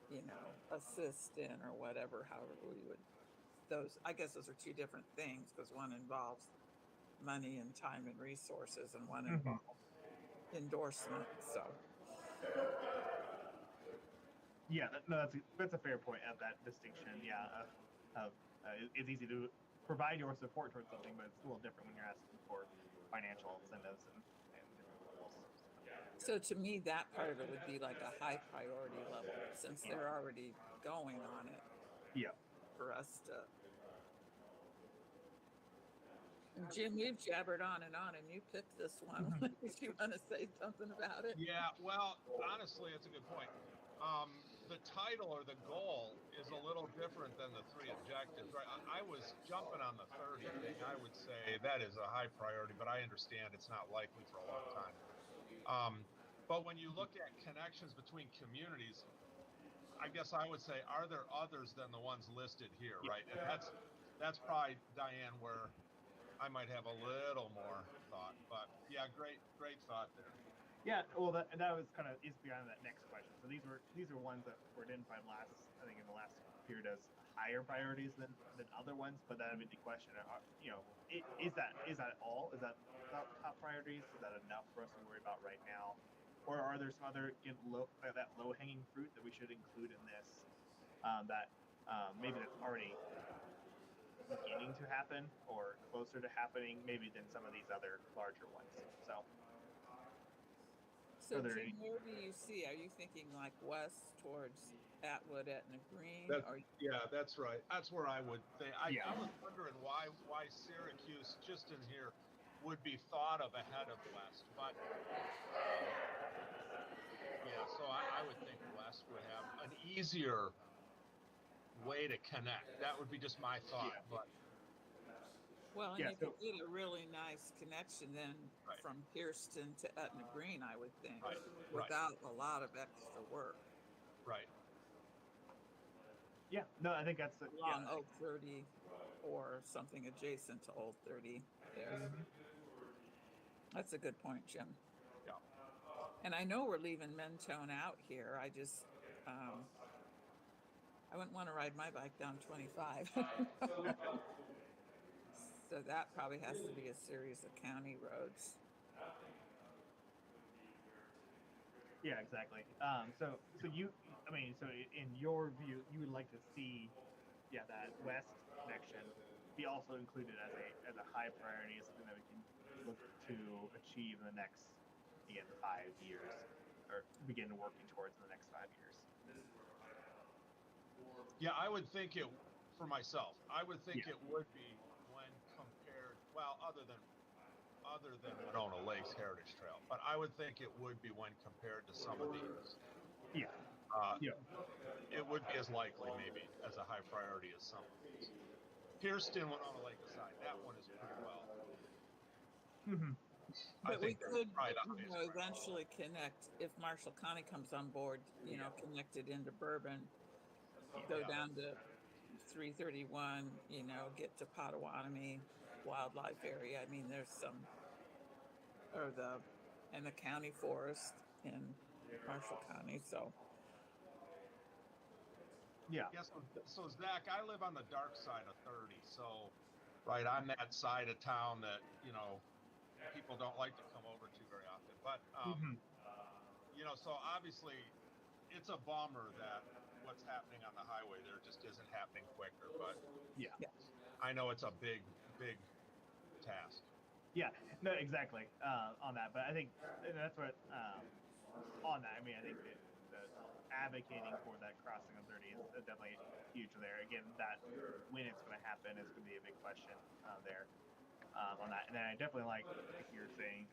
Speaker 10: you know, assist in or whatever, however we would, those, I guess those are two different things because one involves money and time and resources and one
Speaker 9: Mhm.
Speaker 10: involves endorsement. So,
Speaker 9: Yeah, no, that's a fair point of that distinction. Yeah, it's easy to provide your support towards something, but it's a little different when you're asking for financial incentives and different levels.
Speaker 10: so to me, that part of it would be like a high priority level since
Speaker 9: Yeah.
Speaker 10: they're already going on it
Speaker 9: Yeah.
Speaker 10: for us to. And Jim, you've jabbered on, and you picked this one. Did you want to say something about it?
Speaker 12: Yeah, well, honestly, it's a good point. The title or the goal is a little different than the three objectives, right? I was jumping on the 30 thing. I would say that is a high priority, but I understand it's not likely for a long time. But when you look at connections between communities, I guess I would say, are there others than the ones listed here, right? And that's probably, Diane, where I might have a little more thought. But yeah, great thought there.
Speaker 9: Yeah, well, that was kind of is beyond that next question. So these are ones that were identified I think in the last period as higher priorities than other ones. But that would be the question. You know, is that all? Is that top priorities? Is that enough for us to worry about right now? Or are there some other that low hanging fruit that we should include in this that maybe that's already beginning to happen or closer to happening maybe than some of these other larger ones?
Speaker 10: So,
Speaker 9: Are there
Speaker 10: Jim,
Speaker 9: any?
Speaker 10: where do you see? Are you thinking like west towards Atwood, Etna Green,
Speaker 12: That,
Speaker 10: or
Speaker 12: yeah, that's right. That's where I would think. I
Speaker 9: Yeah.
Speaker 12: was wondering why Syracuse just in here would be thought of ahead of West, but yeah. So I would think West would have an easier way to connect. That would be just my thought,
Speaker 9: Yeah.
Speaker 12: but
Speaker 10: well, and
Speaker 9: Yeah.
Speaker 10: you
Speaker 9: So
Speaker 10: could get a really nice connection then
Speaker 12: right,
Speaker 10: from Pearston to Etna Green, I would think,
Speaker 12: right, right,
Speaker 10: without a lot of extra work
Speaker 12: right.
Speaker 9: yeah, no, I think that's
Speaker 10: along Old 30 or something adjacent to Old 30 there.
Speaker 9: Mhm.
Speaker 10: That's a good point, Jim.
Speaker 12: Yeah.
Speaker 10: And I know we're leaving Mentone out here. I just, I wouldn't want to ride my bike down 25. So that probably has to be a series of county roads.
Speaker 9: Yeah, exactly. So in your view, you would like to see, yeah, that west connection be also included as a high priority, as something that we can look to achieve in the next, again, 5 years, or begin working towards in the next 5 years.
Speaker 12: Yeah, I would think it, for myself, I would think
Speaker 9: Yeah.
Speaker 12: it would be when compared, well, other than Winona Lakes Heritage Trail, but I would think it would be when compared to some of these.
Speaker 9: Yeah.
Speaker 12: Uh,
Speaker 9: Yeah.
Speaker 12: it would be as likely maybe as a high priority as some of these. Pierceton, Winona Lake aside, that one is pretty well.
Speaker 9: Mm-hmm.
Speaker 12: I
Speaker 10: But we
Speaker 12: think that's
Speaker 10: could,
Speaker 12: probably the
Speaker 10: you
Speaker 12: highest
Speaker 10: know,
Speaker 12: priority.
Speaker 10: eventually connect, if Marshall County comes on board, you know, connect it into Bourbon, go
Speaker 12: Yeah.
Speaker 10: down to 331, you know, get to Potawatomi Wildlife Area. I mean, there's some, and the county forest in Marshall County. So,
Speaker 9: Yeah.
Speaker 12: Yeah, so Zach, I live on the dark side of 30, so right on that side of town that, you know, people don't like to come over to very often. But
Speaker 9: Mm-hmm.
Speaker 12: you know, so obviously it's a bummer that what's happening on the highway there just isn't happening quicker, but
Speaker 9: Yeah.
Speaker 12: I know it's a big task.
Speaker 9: Yeah, no, exactly on that. But I think, and that's what on that. I mean, I think the advocating for that crossing of 30 is definitely huge there. Again, that when it's going to happen is going to be a big question there on that. And then I definitely like you're saying,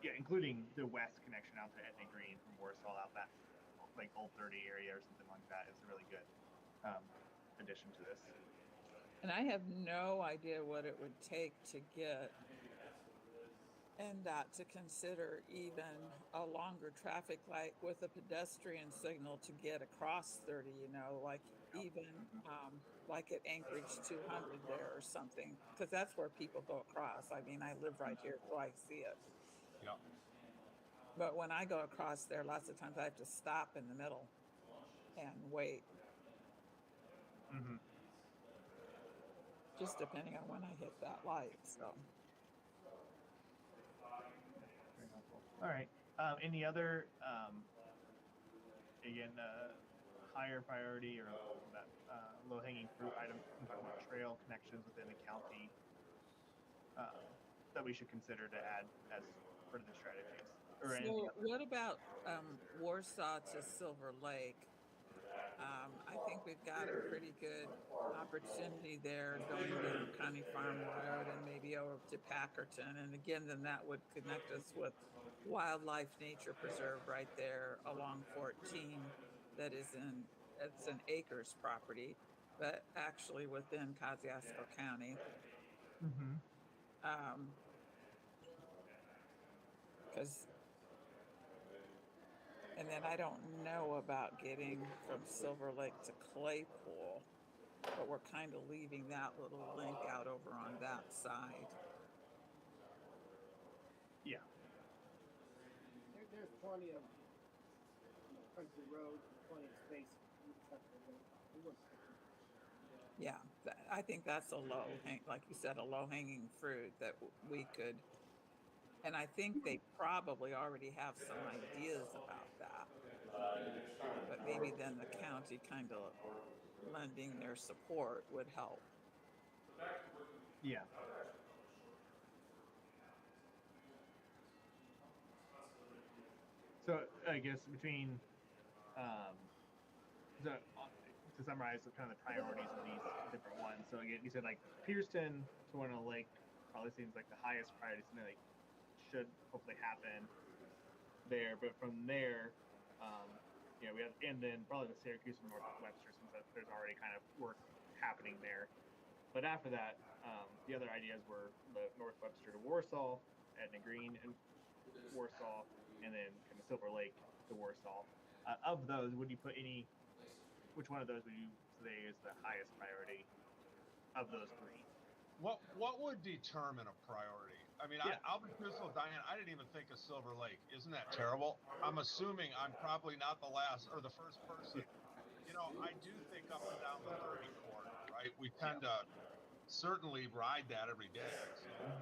Speaker 9: yeah, including the west connection out to Etna Green from Warsaw out that like Old 30 area or something like that is a really good addition to this.
Speaker 10: and I have no idea what it would take to get NDOT to consider even a longer traffic light with a pedestrian signal to get across 30, you know, like even like at Anchorage 200 there or something, because that's where people go across. I mean, I live right here, so I see it.
Speaker 12: Yeah.
Speaker 10: But when I go across there, lots of times I have to stop in the middle and wait,
Speaker 9: Mm-hmm.
Speaker 10: just depending on when I hit that light. So.
Speaker 9: Very helpful. All right. Any other, again, higher priority or that low-hanging fruit items, about trail connections within the county that we should consider to add as part of the strategies? Or anything
Speaker 10: So
Speaker 9: else?
Speaker 10: what about Warsaw to Silver Lake? I think we've got a pretty good opportunity there going down County Farm Road and maybe over to Packerton. And again, then that would connect us with Wildlife Nature Preserve right there along 14 that is it's an acres property, but actually within Kosciuszko County.
Speaker 9: Mm-hmm.
Speaker 10: Because And then I don't know about getting from Silver Lake to Claypool, but we're kind of leaving that little link out over on that side.
Speaker 9: Yeah.
Speaker 11: There's plenty of country roads, plenty of space. We just have to look.
Speaker 10: Yeah, I think that's a like you said, a low hanging fruit that we could. And I think they probably already have some ideas about that. But maybe then the county kind of lending their support would help.
Speaker 9: Yeah. So I guess between, to summarize kind of the priorities of these different ones. So again, you said like Pierceton to Winona Lake probably seems like the highest priority, something like should hopefully happen there. But from there, we have, and then probably the Syracuse and North Webster, since there's already kind of work happening there. But after that, the other ideas were the North Webster to Warsaw, Etna Green and Warsaw, and then kind of Silver Lake to Warsaw. Of those, would you put which one of those would you say is the highest priority of those three?
Speaker 12: What would determine a priority? I mean, I'll be truthful, Diane, I didn't even think of Silver Lake. Isn't that terrible? I'm assuming I'm probably not the last or the first person. You know, I do think up and down the 30 corridor, right? We tend to certainly ride that every day. So,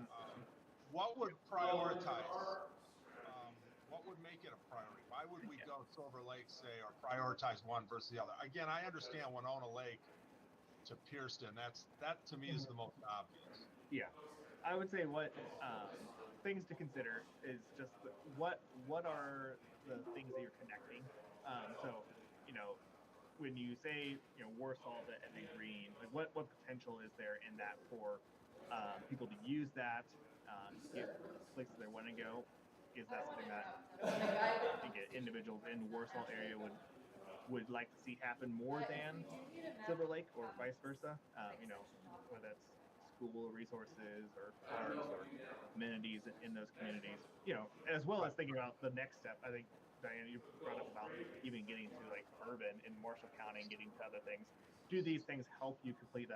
Speaker 12: what would prioritize? What would make it a priority? Why would we go Silver Lake, say, or prioritize one versus the other? Again, I understand Winona Lake to Pearston. That to me is the most obvious.
Speaker 9: Yeah, I would say what things to consider is just what are the things that you're connecting. So, you know, when you say Warsaw to Etna Green, like what potential is there in that for people to use that, get places they want to go? Is that something that I think individuals in the Warsaw area would like to see happen more than Silver Lake, or vice versa? You know, whether that's school resources or parks or amenities in those communities, you know, as well as thinking about the next step. I think, Diana, you brought up about even getting to like urban in Marshall County and getting to other things. Do these things help you complete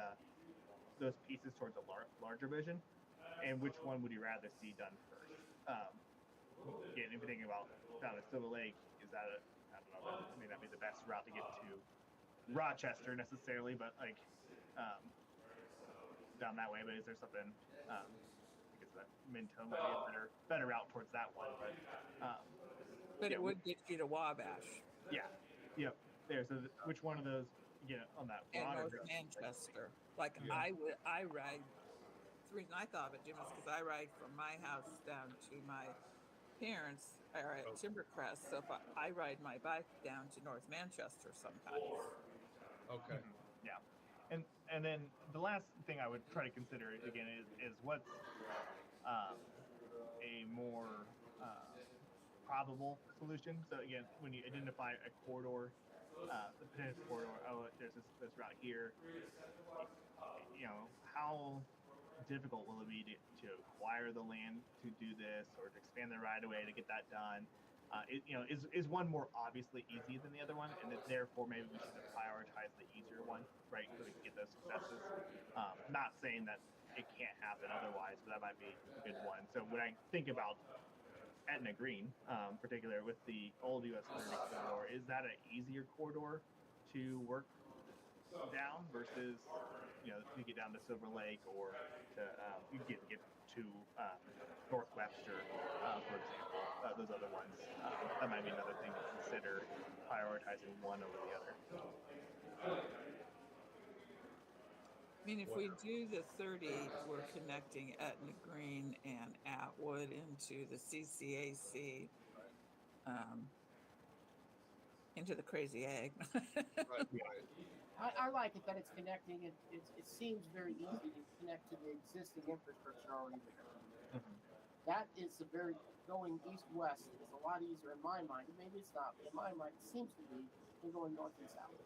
Speaker 9: those pieces towards a larger vision? And which one would you rather see done first? Again, if you're thinking about down at Silver Lake, is that I don't know, that may not be the best route to get to Rochester necessarily, but like down that way. But is there something? I guess that Minto might be a better route towards that one. But
Speaker 10: it would get you to Wabash
Speaker 9: yeah, yep. There. So which one of those? On that
Speaker 10: and
Speaker 9: broader
Speaker 10: North
Speaker 9: route?
Speaker 10: Manchester. Like I ride. The reason I thought of it, Jim, is because I ride from my house down to my parents are at Timbercrest. So if I ride my bike down to North Manchester sometimes.
Speaker 12: Okay.
Speaker 9: Yeah. And then the last thing I would try to consider again is what's a more probable solution. So again, when you identify a corridor, the potential corridor, there's this route here. You know, how difficult will it be to acquire the land to do this, or to expand the right of way to get that done? Is one more obviously easy than the other one, and that therefore maybe we should prioritize the easier one, right, so we can get those successes. Not saying that it can't happen otherwise, but that might be a good one. So when I think about Etna Green, particular with the old US 30 corridor, is that an easier corridor to work down versus you get down to Silver Lake, or to you get to North Webster, for example? Those other ones, that might be another thing to consider, prioritizing one over the other.
Speaker 10: I mean, if we do the 30, we're connecting Etna Green and Atwood into the CCAC, into the Crazy Egg.
Speaker 11: I like it that it's connecting. It seems very easy to connect to the existing infrastructure already there. That is going east-west is a lot easier in my mind. Maybe it's not, but in my mind, it seems to be than going north and south.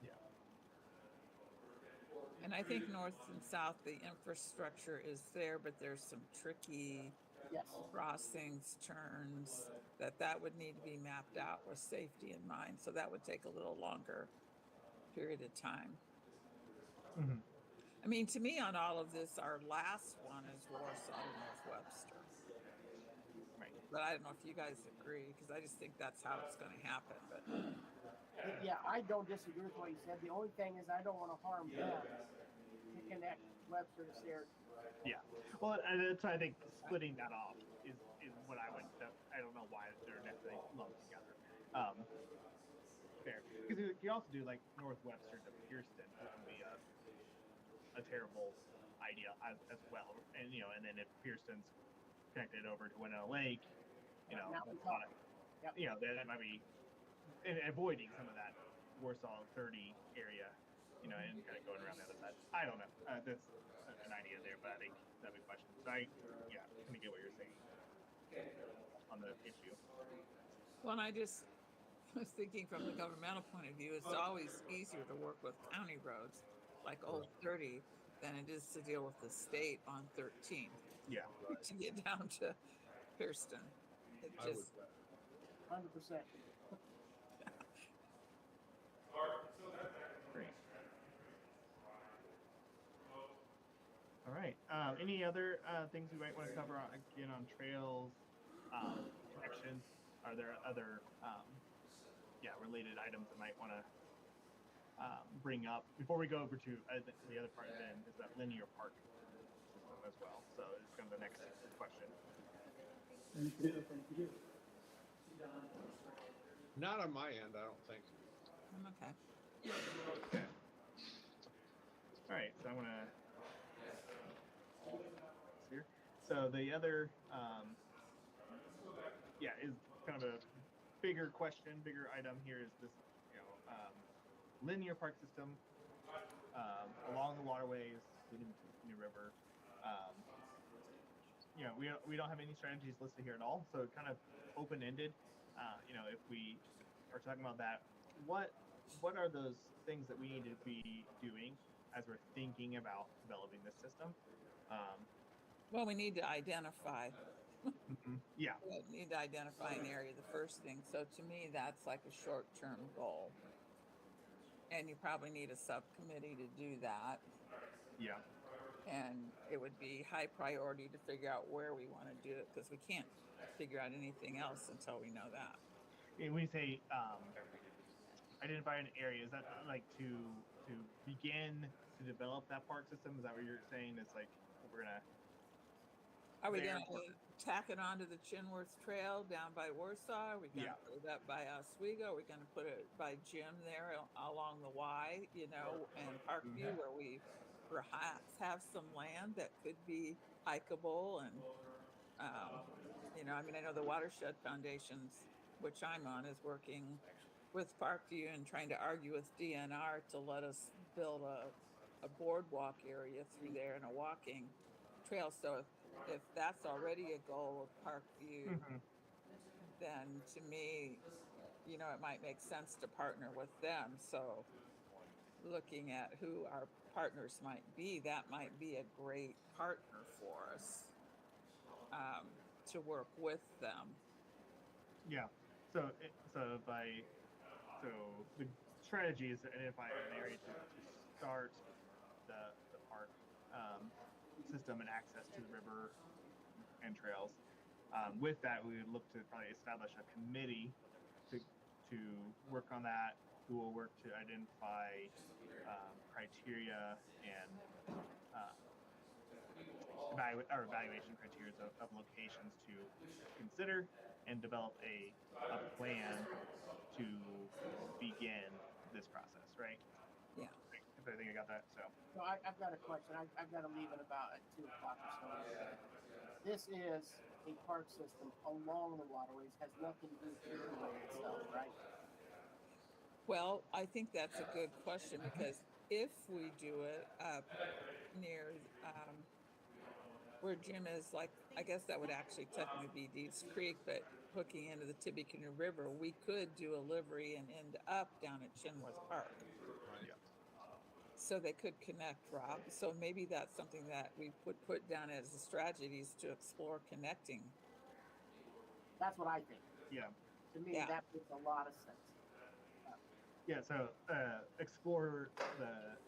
Speaker 9: Yeah.
Speaker 10: And I think north and south, the infrastructure is there, but there's some tricky crossings, turns, that would need to be mapped out with safety in mind. So that would take a little longer period of time.
Speaker 9: Mm-hmm.
Speaker 10: I mean, to me, on all of this, our last one is Warsaw to North Webster.
Speaker 9: Right.
Speaker 10: But I don't know if you guys agree, because I just think that's how it's going to happen. But
Speaker 11: Yeah, I don't disagree with what you said. The only thing is I don't want to harm them to connect Webster to Syracuse.
Speaker 9: Yeah. Well, and that's why I think splitting that off is what I would. I don't know why they're necessarily lumped together. Fair, because you also do like North Webster to Pearston, which would be a terrible idea as well. And and then if Pearston's connected over to Winona Lake, that's not that might be and avoiding some of that Warsaw 30 area, and kind of going around the other side. I don't know. That's an idea there, but I think that'd be a question. So I kind of get what you're saying on the issue.
Speaker 10: well, and I just was thinking from the governmental point of view, it's always easier to work with county roads like Old 30 than it is to deal with the state on 13.
Speaker 9: Yeah.
Speaker 10: To get down to Pearston. It just
Speaker 11: 100%.
Speaker 9: Great. All right. right. Any other things we might want to cover again on trails, connections? Are there other, related items that might want to bring up before we go over to the other part? Then is that linear park system as well. So it's kind of the next question.
Speaker 12: Not on my end, I don't think.
Speaker 10: I'm okay.
Speaker 9: Okay. All right. So I'm gonna here. So the other, is kind of a bigger question, bigger item here is this, linear park system along the waterways leading to the New River. We don't have any strategies listed here at all, so kind of open-ended. If we are talking about that, what are those things that we need to be doing as we're thinking about developing this system?
Speaker 10: Well, we need to identify.
Speaker 9: Yeah.
Speaker 10: We need to identify an area, the first thing. So to me, that's like a short-term goal. And you probably need a subcommittee to do that.
Speaker 9: Yeah.
Speaker 10: And it would be high priority to figure out where we want to do it, because we can't figure out anything else until we know that.
Speaker 9: And when you say identify an area, is that like to begin to develop that park system? Is that what you're saying? It's like we're gonna.
Speaker 10: Are we going to tack it onto the Chinworth Trail down by Warsaw? Are we going to put it up by Oswego? Are we going to put it by Jim there along the Y, and Parkview, where we perhaps have some land that could be hikeable? And, I know the Watershed Foundations, which I'm on, is working with Parkview and trying to argue with DNR to let us build a boardwalk area through there and a walking trail. So if that's already a goal of Parkview, then to me, it might make sense to partner with them. So looking at who our partners might be, that might be a great partner for us to work with them.
Speaker 9: Yeah. So the strategy is to identify an area to start the park system and access to the river and trails. With that, we would look to probably establish a committee to work on that, who will work to identify criteria and evaluation criteria of locations to consider and develop a plan to begin this process, right?
Speaker 10: Yeah.
Speaker 9: I think I got that. So
Speaker 11: I've got a question. I've got to leave at about 2 o'clock or so. This is a park system along the waterways, has nothing to do with the riverway itself, right?
Speaker 10: Well, I think that's a good question, because if we do it up near where Jim is, like, I guess that would actually technically be Deeds Creek, but hooking into the Tippecanoe River, we could do a livery and end up down at Chinworth Park.
Speaker 9: yeah.
Speaker 10: So they could connect, Rob. So maybe that's something that we would put down as the strategies to explore connecting.
Speaker 11: That's what I think.
Speaker 9: Yeah.
Speaker 11: To me,
Speaker 10: Yeah.
Speaker 11: that makes a lot of sense.
Speaker 9: Yeah, so explore the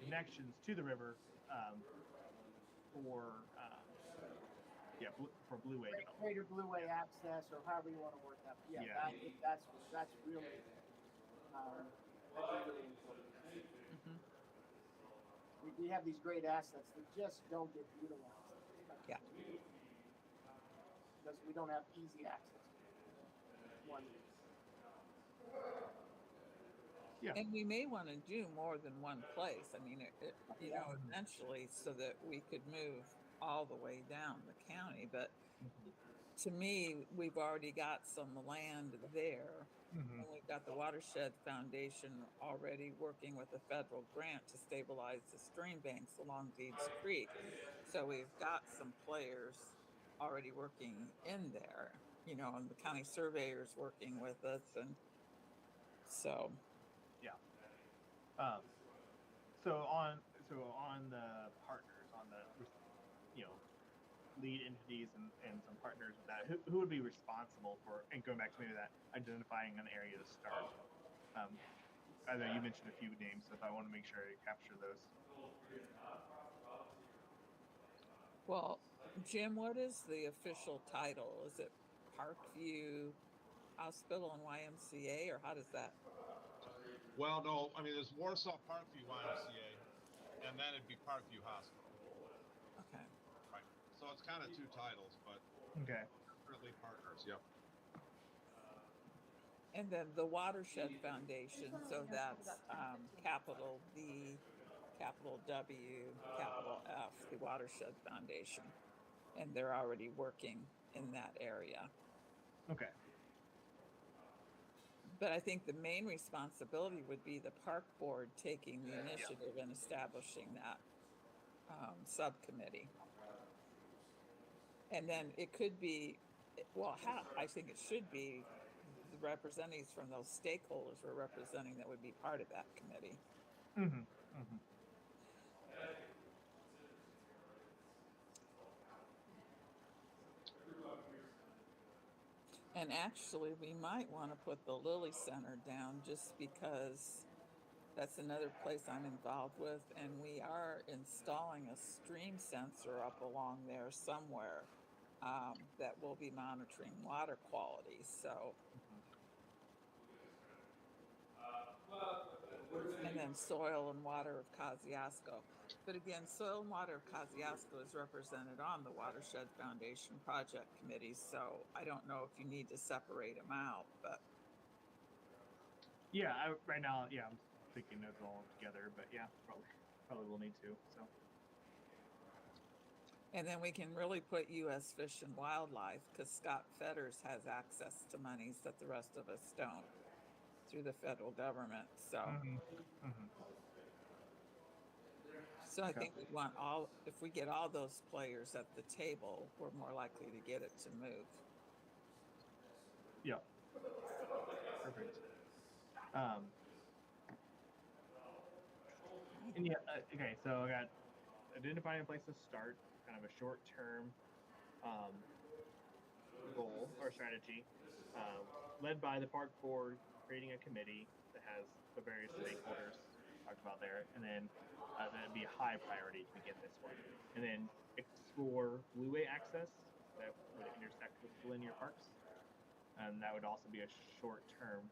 Speaker 9: connections to the river for Blue Way development.
Speaker 11: Greater Blue Way access, or however you want to work that. Yeah,
Speaker 9: Yeah.
Speaker 11: I think that's really really important. We have these great assets that just don't get utilized.
Speaker 10: Yeah.
Speaker 11: Because we don't have easy access. One.
Speaker 9: Yeah.
Speaker 10: And we may want to do more than one place. I mean, eventually, so that we could move all the way down the county. But to me, we've already got some land there. And we've got the Watershed Foundation already working with a federal grant to stabilize the stream banks along Deeds Creek. So we've got some players already working in there, and the county surveyors working with us. And so.
Speaker 9: Yeah. So on the partners, on the lead entities and some partners with that, who would be responsible for, and going back to maybe that, identifying an area to start? I know you mentioned a few names, so if I want to make sure I capture those.
Speaker 10: Well, Jim, what is the official title? Is it Parkview Hospital and YMCA, or how does that?
Speaker 12: Well, no, I mean, there's Warsaw Parkview YMCA, and then it'd be Parkview Hospital,
Speaker 10: Okay.
Speaker 12: right? So it's kind of two titles, but
Speaker 9: Okay.
Speaker 12: currently partners, yep.
Speaker 10: And then the Watershed Foundation, so that's capital V, capital W, capital F, the Watershed Foundation. And they're already working in that area.
Speaker 9: Okay.
Speaker 10: But I think the main responsibility would be the park board taking the initiative and establishing that subcommittee. And then it could be, well, I think it should be the representatives from those stakeholders we're representing that would be part of that committee.
Speaker 9: Mm-hmm. Mm-hmm.
Speaker 10: And actually, we might want to put the Lilly Center down just because that's another place I'm involved with, and we are installing a stream sensor up along there somewhere that will be monitoring water quality. So, and then soil and water of Kosciuszko. But again, soil and water of Kosciuszko is represented on the Watershed Foundation Project Committee. So I don't know if you need to separate them out, but
Speaker 9: Yeah, right now, yeah, I'm thinking those all together, but yeah, probably will need to. So.
Speaker 10: and then we can really put U.S. Fish and Wildlife because Scott Fetters has access to monies that the rest of us don't through the federal government. So,
Speaker 9: Mm-hmm. Mm-hmm.
Speaker 10: so I think we want if we get all those players at the table, we're more likely to get it to move.
Speaker 9: Yeah. Perfect. And yeah, okay, so I got identifying a place to start, kind of a short-term goal or strategy, led by the park board, creating a committee that has the various stakeholders talked about there, and then that'd be a high priority to begin this one. And then explore Blueway access that would intersect with linear parks, and that would also be a short-term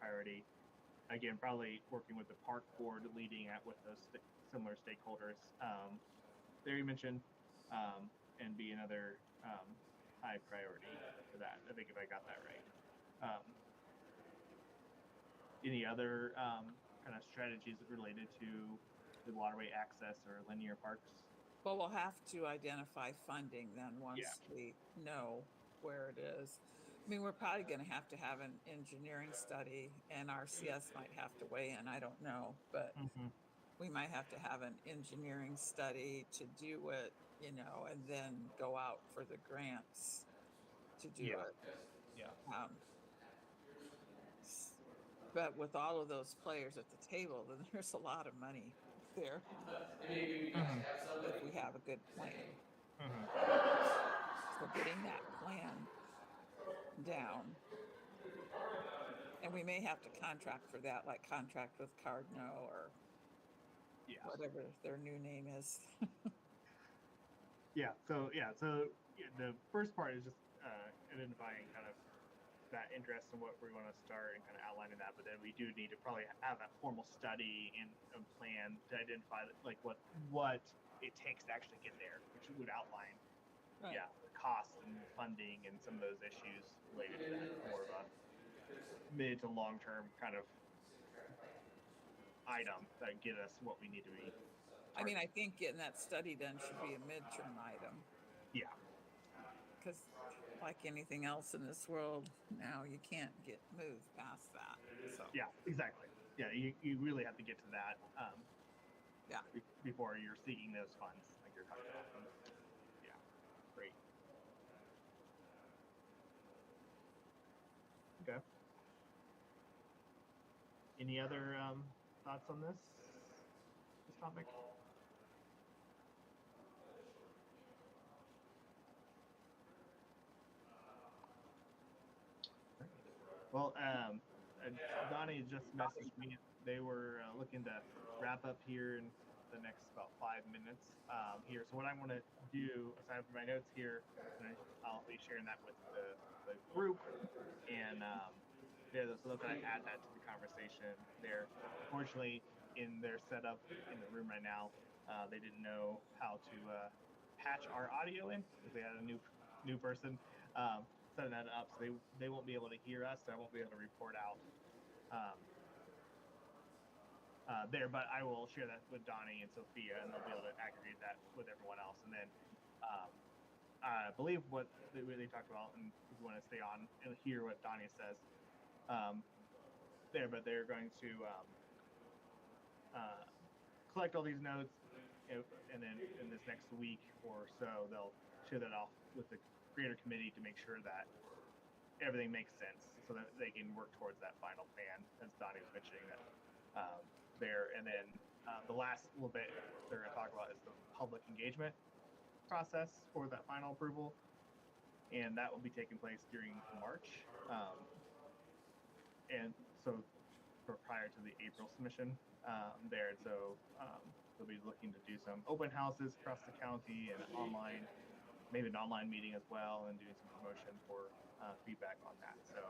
Speaker 9: priority. Again, probably working with the park board, leading it with those similar stakeholders. There you mentioned, and be another high priority for that. I think if I got that right. Any other kind of strategies related to the waterway access or linear parks?
Speaker 10: Well, we'll have to identify funding then once we know where it is. I mean, we're probably going to have an engineering study, and RCS might have to weigh in. I don't know, but we might have to have an engineering study to do it, and then go out for the grants to do it.
Speaker 9: Yeah.
Speaker 10: But with all of those players at the table, then there's a lot of money there if we have a good plan. So getting that plan down. And we may have to contract for that, like contract with Cardno or whatever their new name is.
Speaker 9: So the first part is just identifying kind of that interest in what we want to start and kind of outlining that. But then we do need to probably have a formal study and a plan to identify like what it takes to actually get there, which would outline the cost and funding and some of those issues related to that, more of a mid to long term kind of item that get us what we need to be.
Speaker 10: I mean, I think getting that study done should be a midterm item.
Speaker 9: Yeah.
Speaker 10: Because like anything else in this world now, you can't move past that. So.
Speaker 9: Yeah, exactly. Yeah, you really have to get to that before you're seeking those funds like you're talking about. Yeah, great. Okay. Any other thoughts on this topic? Well, Donnie just messaged me. They were looking to wrap up here in the next about 5 minutes here. So what I'm going to do, aside from my notes here, and I'll be sharing that with the group, and yeah, so they'll kind of add that to the conversation there. Unfortunately, in their setup in the room right now, they didn't know how to patch our audio in because they had a new person setting that up, so they won't be able to hear us. So I won't be able to report out there, but I will share that with Donnie and Sophia, and they'll be able to aggregate that with everyone else. And then I believe what they talked about, and if you want to stay on and hear what Donnie says there, but they're going to collect all these notes, and then in this next week or so, they'll share that off with the creator committee to make sure that everything makes sense so that they can work towards that final plan, as Donnie was mentioning that there. And then the last little bit they're going to talk about is the public engagement process for that final approval. And that will be taking place during March. And so prior to the April submission there. And so they'll be looking to do some open houses across the county and online, maybe an online meeting as well, and doing some promotion for feedback on that. So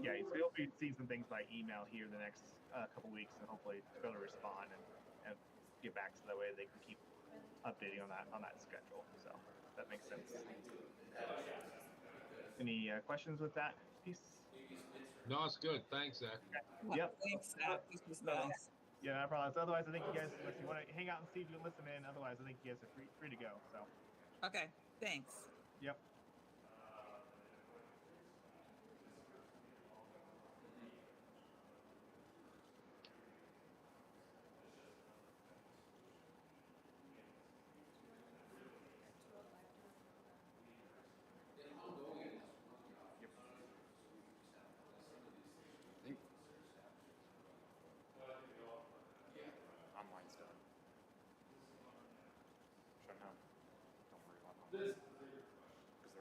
Speaker 9: yeah, so you'll be seeing some things by email here the next couple weeks, and hopefully to be able to respond and get back to that way they can keep updating on that schedule. So if that makes sense. Any questions with that piece?
Speaker 12: No, it's good. Thanks, Zach.
Speaker 9: Yep.
Speaker 10: Thanks, Zach. This was nice.
Speaker 9: Yeah, no problem. So otherwise, I think you guys, if you want to hang out and see if you can listen in, otherwise, I think you guys are free to go. So,
Speaker 10: Okay, thanks.
Speaker 9: yep.
Speaker 7: I think online's done. Shut down. Don't worry about it. Because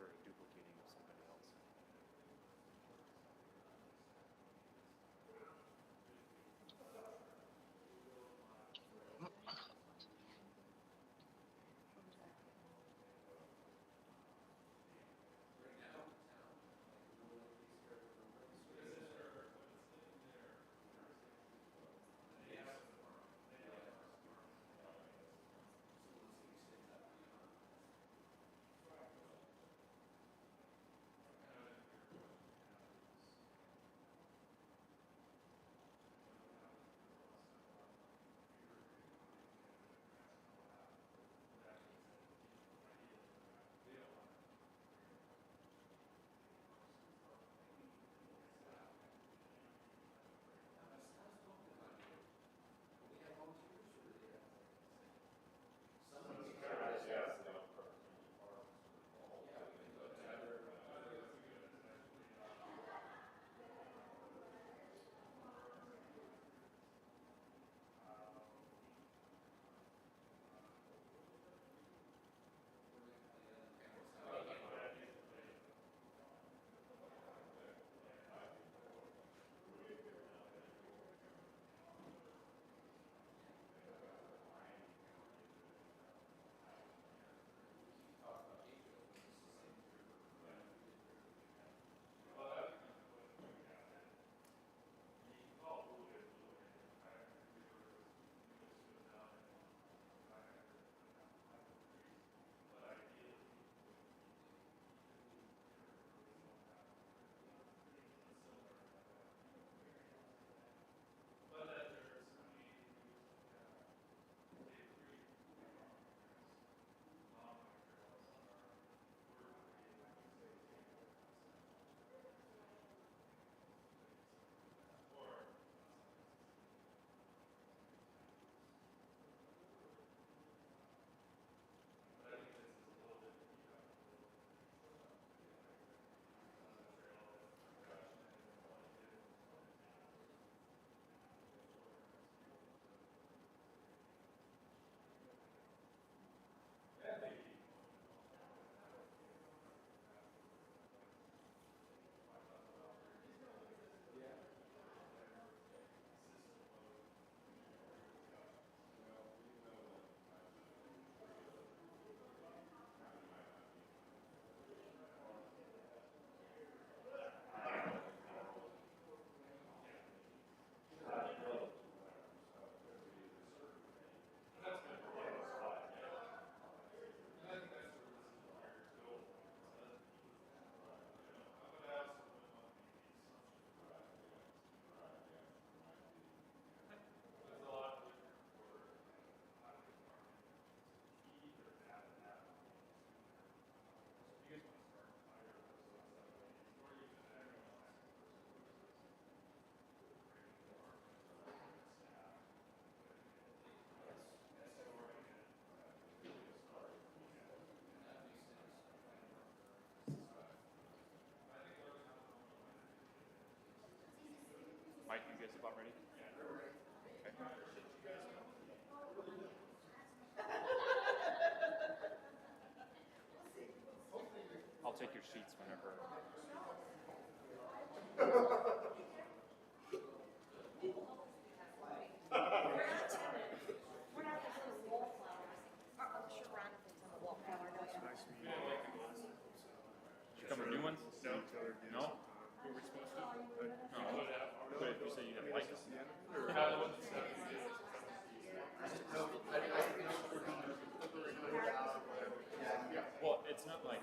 Speaker 7: about ready? I'll take your sheets whenever. Come with new ones? No. No? Were we supposed to? No. But you say you didn't like them. Well, it's not like,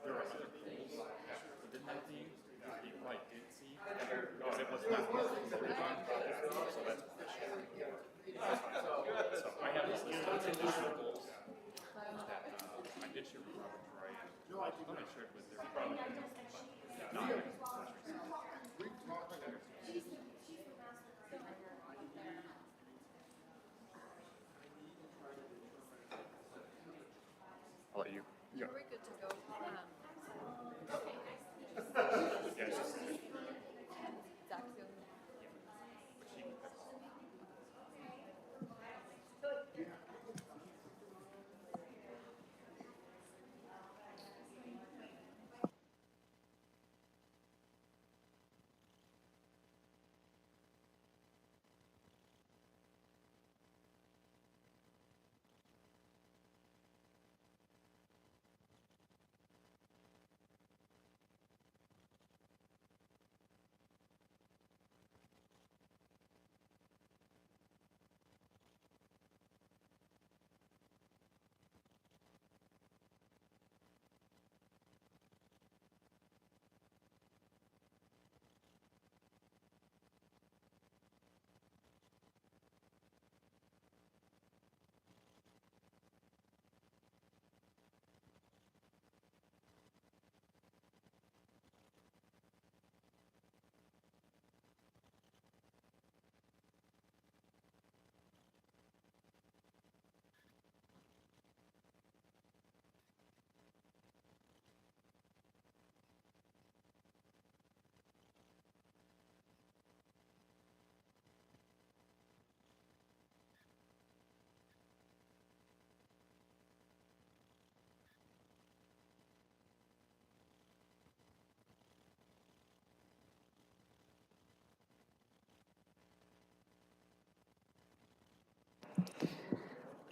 Speaker 7: there are other goals within that theme that you probably didn't see, because it was not voted on, so that's an issue. So I have this list of additional goals that, I did share with Robert Troy, I thought I shared with their probably, but not. I'll let you.
Speaker 8: Are we good to go?
Speaker 7: Yeah, it's just.
Speaker 8: Zach's the only-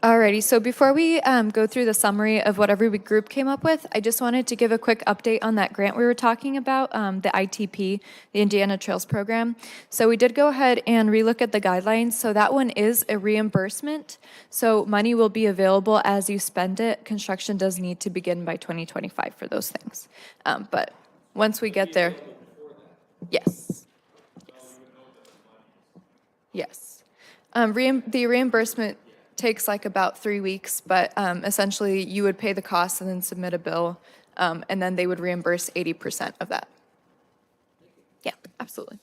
Speaker 13: Alrighty, so before we go through the summary of what every group came up with, I just wanted to give a quick update on that grant we were talking about, the ITP, the Indiana Trails Program. So we did go ahead and relook at the guidelines. So that one is a reimbursement. So money will be available as you spend it. Construction does need to begin by 2025 for those things. But once we get there, yes. Yes. The reimbursement takes like about 3 weeks, but essentially you would pay the cost and then submit a bill, and then they would reimburse 80% of that. Yeah, absolutely.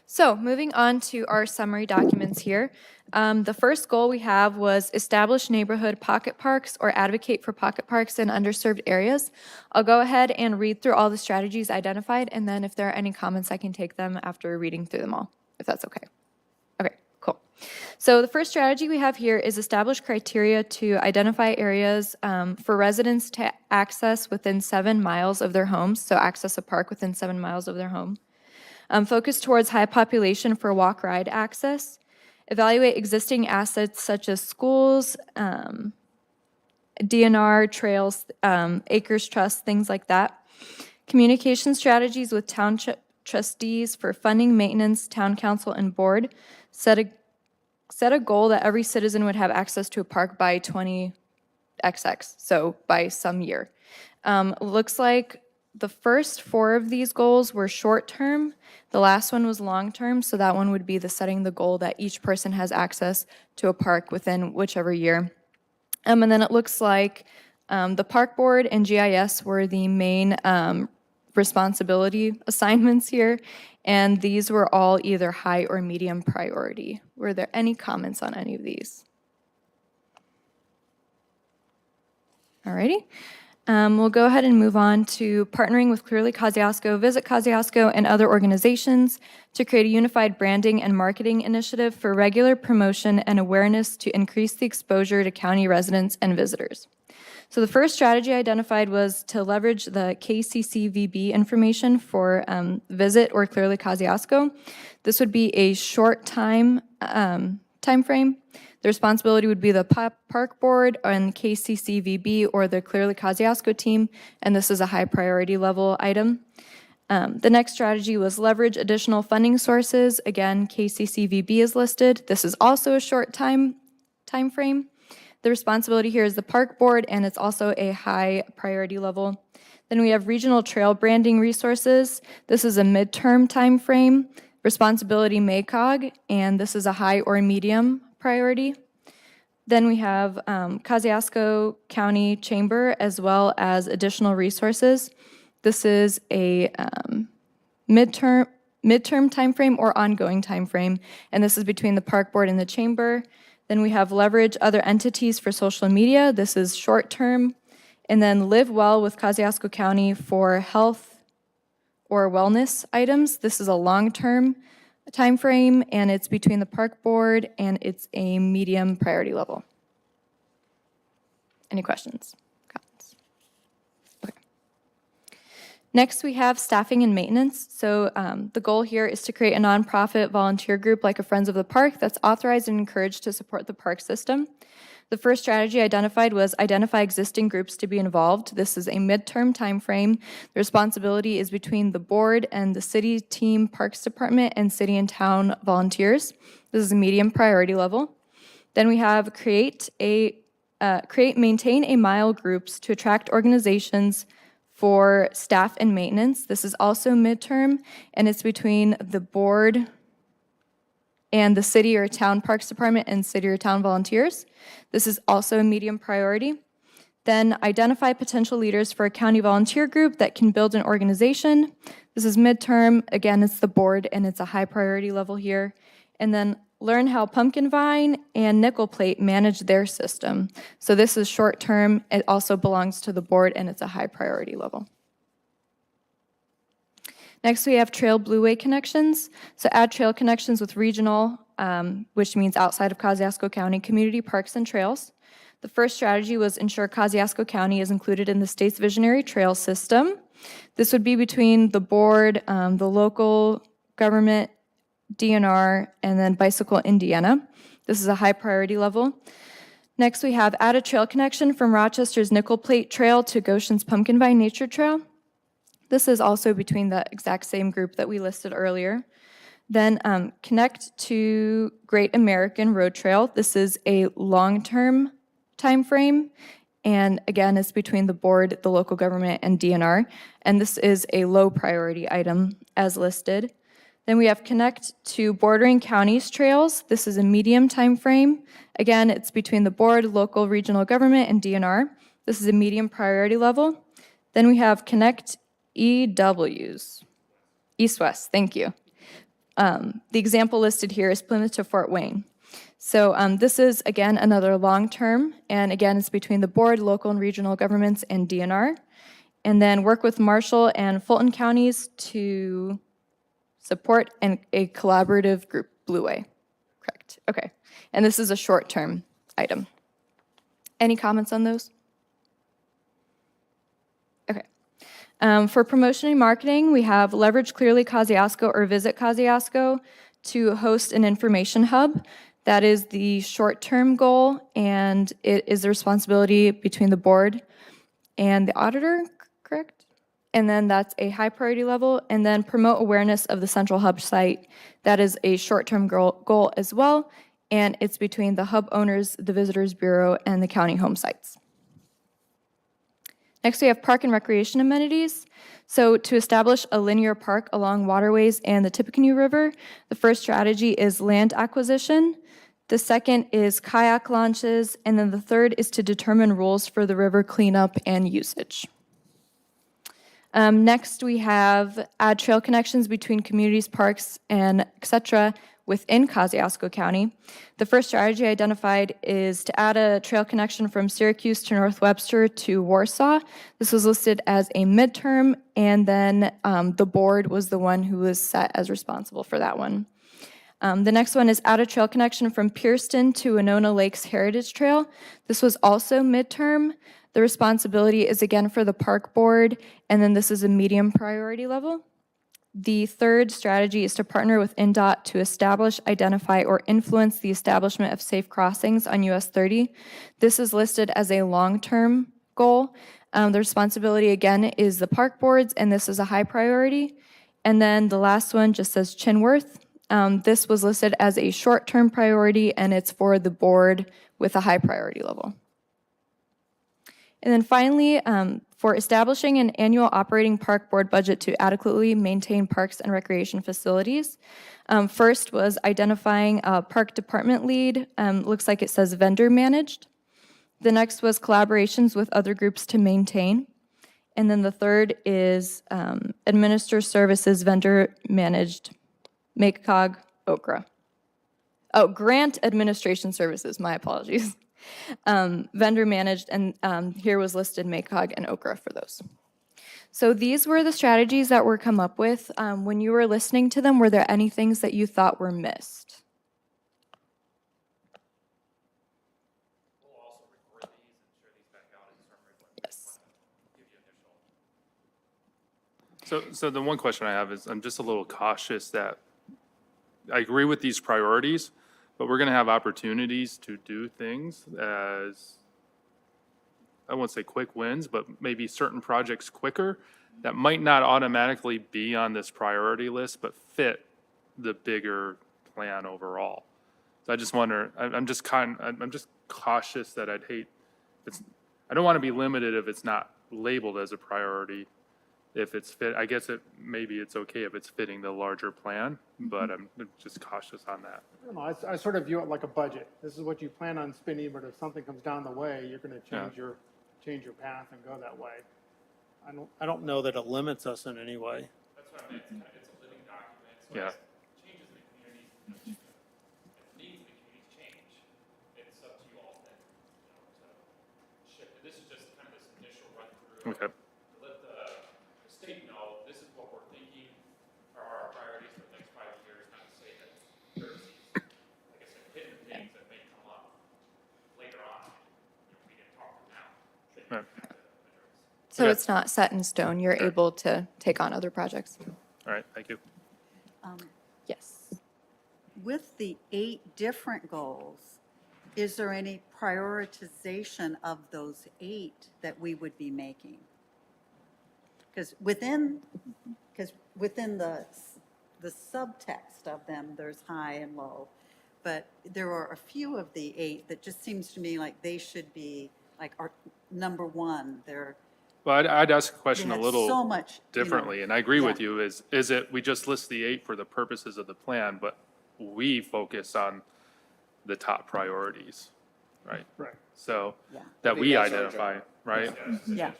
Speaker 13: So moving on to our summary documents here. The first goal we have was establish neighborhood pocket parks or advocate for pocket parks in underserved areas. I'll go ahead and read through all the strategies identified, and then if there are any comments, I can take them after reading through them all, if that's okay. Okay, cool. So the first strategy we have here is establish criteria to identify areas for residents to access within 7 miles of their homes, so access a park within 7 miles of their home. Focus towards high population for walk-ride access. Evaluate existing assets such as schools, DNR, trails, acres trust, things like that. Communication strategies with township trustees for funding, maintenance, town council, and board. Set a goal that every citizen would have access to a park by 20XX, so by some year. Looks like the first 4 of these goals were short-term. The last one was long-term, so that one would be setting the goal that each person has access to a park within whichever year. And then it looks like the park board and GIS were the main responsibility assignments here, and these were all either high or medium priority. Were there any comments on any of these? Alrighty. We'll go ahead and move on to partnering with Clearly Kosciuszko, Visit Kosciuszko, and other organizations to create a unified branding and marketing initiative for regular promotion and awareness to increase the exposure to county residents and visitors. So the first strategy identified was to leverage the KCCVB information for Visit or Clearly Kosciuszko. This would be a short time frame. The responsibility would be the park board and KCCVB or the Clearly Kosciuszko team, and this is a high priority level item. The next strategy was leverage additional funding sources. Again, KCCVB is listed. This is also a short time frame. The responsibility here is the park board, and it's also a high priority level. Then we have regional trail branding resources. This is a midterm time frame. Responsibility MACOG, and this is a high or medium priority. Then we have Kosciuszko County Chamber as well as additional resources. This is a midterm timeframe or ongoing timeframe, and this is between the park board and the chamber. Then we have leverage other entities for social media. This is short term. And then live well with Kosciuszko County for health or wellness items. This is a long-term time frame, and it's between the park board and it's a medium priority level. Any questions, comments? Okay. Next, we have staffing and maintenance. So the goal here is to create a nonprofit volunteer group like a Friends of the Park that's authorized and encouraged to support the park system. The first strategy identified was identify existing groups to be involved. This is a midterm time frame. The responsibility is between the board and the city team, parks department, and city and town volunteers. This is a medium priority level. Then we have maintain a mile groups to attract organizations for staff and maintenance. This is also midterm, and it's between the board and the city or town parks department and city or town volunteers. This is also a medium priority. Then identify potential leaders for a county volunteer group that can build an organization. This is midterm. Again, it's the board and it's a high priority level here. And then learn how Pumpkin Vine and Nickel Plate manage their system. So this is short term. It also belongs to the board and it's a high priority level. Next, we have trail blueway connections. So add trail connections with regional, which means outside of Kosciuszko County, community parks and trails. The first strategy was ensure Kosciuszko County is included in the state's visionary trail system. This would be between the board, the local government, DNR, and then Bicycle Indiana. This is a high priority level. Next, we have add a trail connection from Rochester's Nickel Plate Trail to Goshen's Pumpkin Vine Nature Trail. This is also between the exact same group that we listed earlier. Then connect to Great American Road Trail. This is a long-term time frame, and again, it's between the board, the local government, and DNR, and this is a low priority item as listed. Then we have connect to bordering counties trails. This is a medium time frame. Again, it's between the board, local, regional government, and DNR. This is a medium priority level. Then we have connect EWs, East-West, thank you. The example listed here is Plymouth to Fort Wayne. So this is, again, another long-term, and again, it's between the board, local and regional governments, and DNR. And then work with Marshall and Fulton counties to support a collaborative group, Blueway. Correct, okay. And this is a short-term item. Any comments on those? Okay. For promotion and marketing, we have leverage Clearly Kosciuszko or Visit Kosciuszko to host an information hub. That is the short-term goal, and it is the responsibility between the board and the auditor, correct? And then that's a high priority level. And then promote awareness of the central hub site. That is a short-term goal as well, and it's between the hub owners, the Visitors Bureau, and the county home sites. Next, we have park and recreation amenities. So to establish a linear park along waterways and the Tippecanoe River, the first strategy is land acquisition. The second is kayak launches, and then the third is to determine rules for the river cleanup and usage. Next, we have add trail connections between communities, parks, and etc. within Kosciuszko County. The first strategy identified is to add a trail connection from Syracuse to North Webster to Warsaw. This was listed as a midterm, and then the board was the one who was set as responsible for that one. The next one is add a trail connection from Pierceton to Winona Lakes Heritage Trail. This was also midterm. The responsibility is again for the park board, and then this is a medium priority level. The third strategy is to partner with NDOT to establish, identify, or influence the establishment of safe crossings on US 30. This is listed as a long-term goal. The responsibility, again, is the park boards, and this is a high priority. And then the last one just says Chinworth. This was listed as a short-term priority, and it's for the board with a high priority level. And then finally, for establishing an annual operating park board budget to adequately maintain parks and recreation facilities. First was identifying a park department lead. Looks like it says vendor managed. The next was collaborations with other groups to maintain. And then the third is administer services vendor managed, MACOG, OKRA. Oh, grant administration services, my apologies. Vendor managed, and here was listed MACOG and OKRA for those. So these were the strategies that were come up with. When you were listening to them, were there any things that you thought were missed? Yes.
Speaker 3: So the one question I have is, I'm just a little cautious that, I agree with these priorities, but we're going to have opportunities to do things as, I won't say quick wins, but maybe certain projects quicker that might not automatically be on this priority list, but fit the bigger plan overall. So I just wonder, I'm just cautious that I don't want to be limited if it's not labeled as a priority. If it's fit, I guess maybe it's okay if it's fitting the larger plan, but I'm just cautious on that.
Speaker 2: I don't know, I sort of view it like a budget. This is what you plan on spending, but if something comes down the way, you're going to change your path and go that way. I don't know that it limits us in any way.
Speaker 7: That's what I mean. It's a living document. So
Speaker 3: Yeah.
Speaker 7: as changes in the community, if needs in the community change, it's up to you all then, to shift. This is just kind of this initial run through.
Speaker 3: Okay.
Speaker 7: To let the state know, this is what we're thinking are our priorities for the next 5 years, not to say that there's these, like I said, hidden things that may come up later on. We didn't talk about now.
Speaker 3: Right.
Speaker 13: So
Speaker 3: Okay.
Speaker 13: it's not set in stone. You're able to take on other projects.
Speaker 3: All right, thank you.
Speaker 13: Yes.
Speaker 4: With the 8 different goals, is there any prioritization of those 8 that we would be making? Because within the subtext of them, there's high and low. But there are a few of the 8 that just seems to me like they should be like our number 1. They're,
Speaker 3: Well, I'd ask a question
Speaker 4: they
Speaker 3: a
Speaker 4: have
Speaker 3: little
Speaker 4: so much, you know,
Speaker 3: differently, and I agree with
Speaker 4: yeah.
Speaker 3: you, is it, we just list the 8 for the purposes of the plan, but we focus on the top priorities, right?
Speaker 2: Right.
Speaker 3: So,
Speaker 4: Yeah.
Speaker 3: that we identify, right?
Speaker 4: Yeah,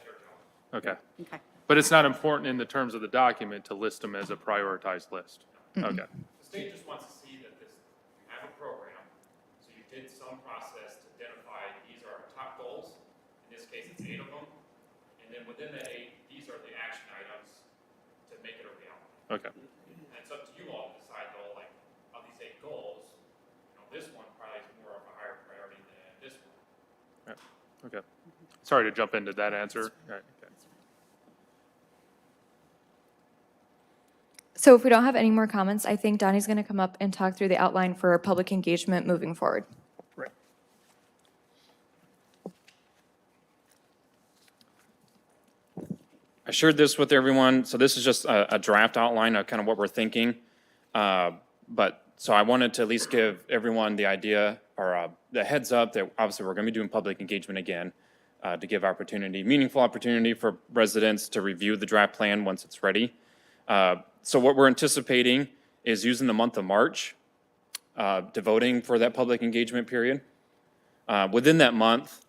Speaker 3: Okay.
Speaker 4: okay.
Speaker 3: But it's not important in the terms of the document to list them as a prioritized list? Okay.
Speaker 7: The state just wants to see that you have a program, so you did some process to identify, these are our top goals. In this case, it's 8 of them. And then within the 8, these are the action items to make it a reality.
Speaker 3: Okay.
Speaker 7: And it's up to you all to decide though, like, of these 8 goals, this one probably is more of a higher priority than this one.
Speaker 3: Okay. Sorry to jump into that answer. All right, okay.
Speaker 13: So if we don't have any more comments, I think Donnie's going to come up and talk through the outline for public engagement moving forward.
Speaker 2: Right.
Speaker 7: I shared this with everyone, so this is just a draft outline of kind of what we're thinking. But, so I wanted to at least give everyone the idea, or the heads up that obviously we're going to be doing public engagement again, to give opportunity, meaningful opportunity for residents to review the draft plan once it's ready. So what we're anticipating is using the month of March, devoting for that public engagement period. Within that month,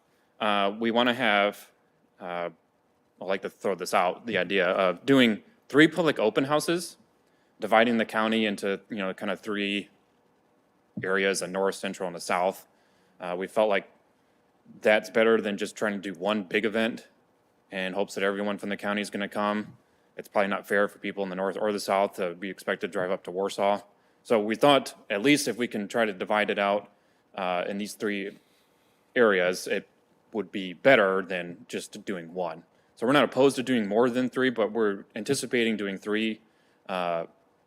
Speaker 7: we want to have, I'd like to throw this out, the idea of doing 3 public open houses, dividing the county into, kind of 3 areas, the north, central, and the south. We felt like that's better than just trying to do one big event in hopes that everyone from the county is going to come. It's probably not fair for people in the north or the south to be expected to drive up to Warsaw. So we thought at least if we can try to divide it out in these 3 areas, it would be better than just doing one. So we're not opposed to doing more than 3, but we're anticipating doing 3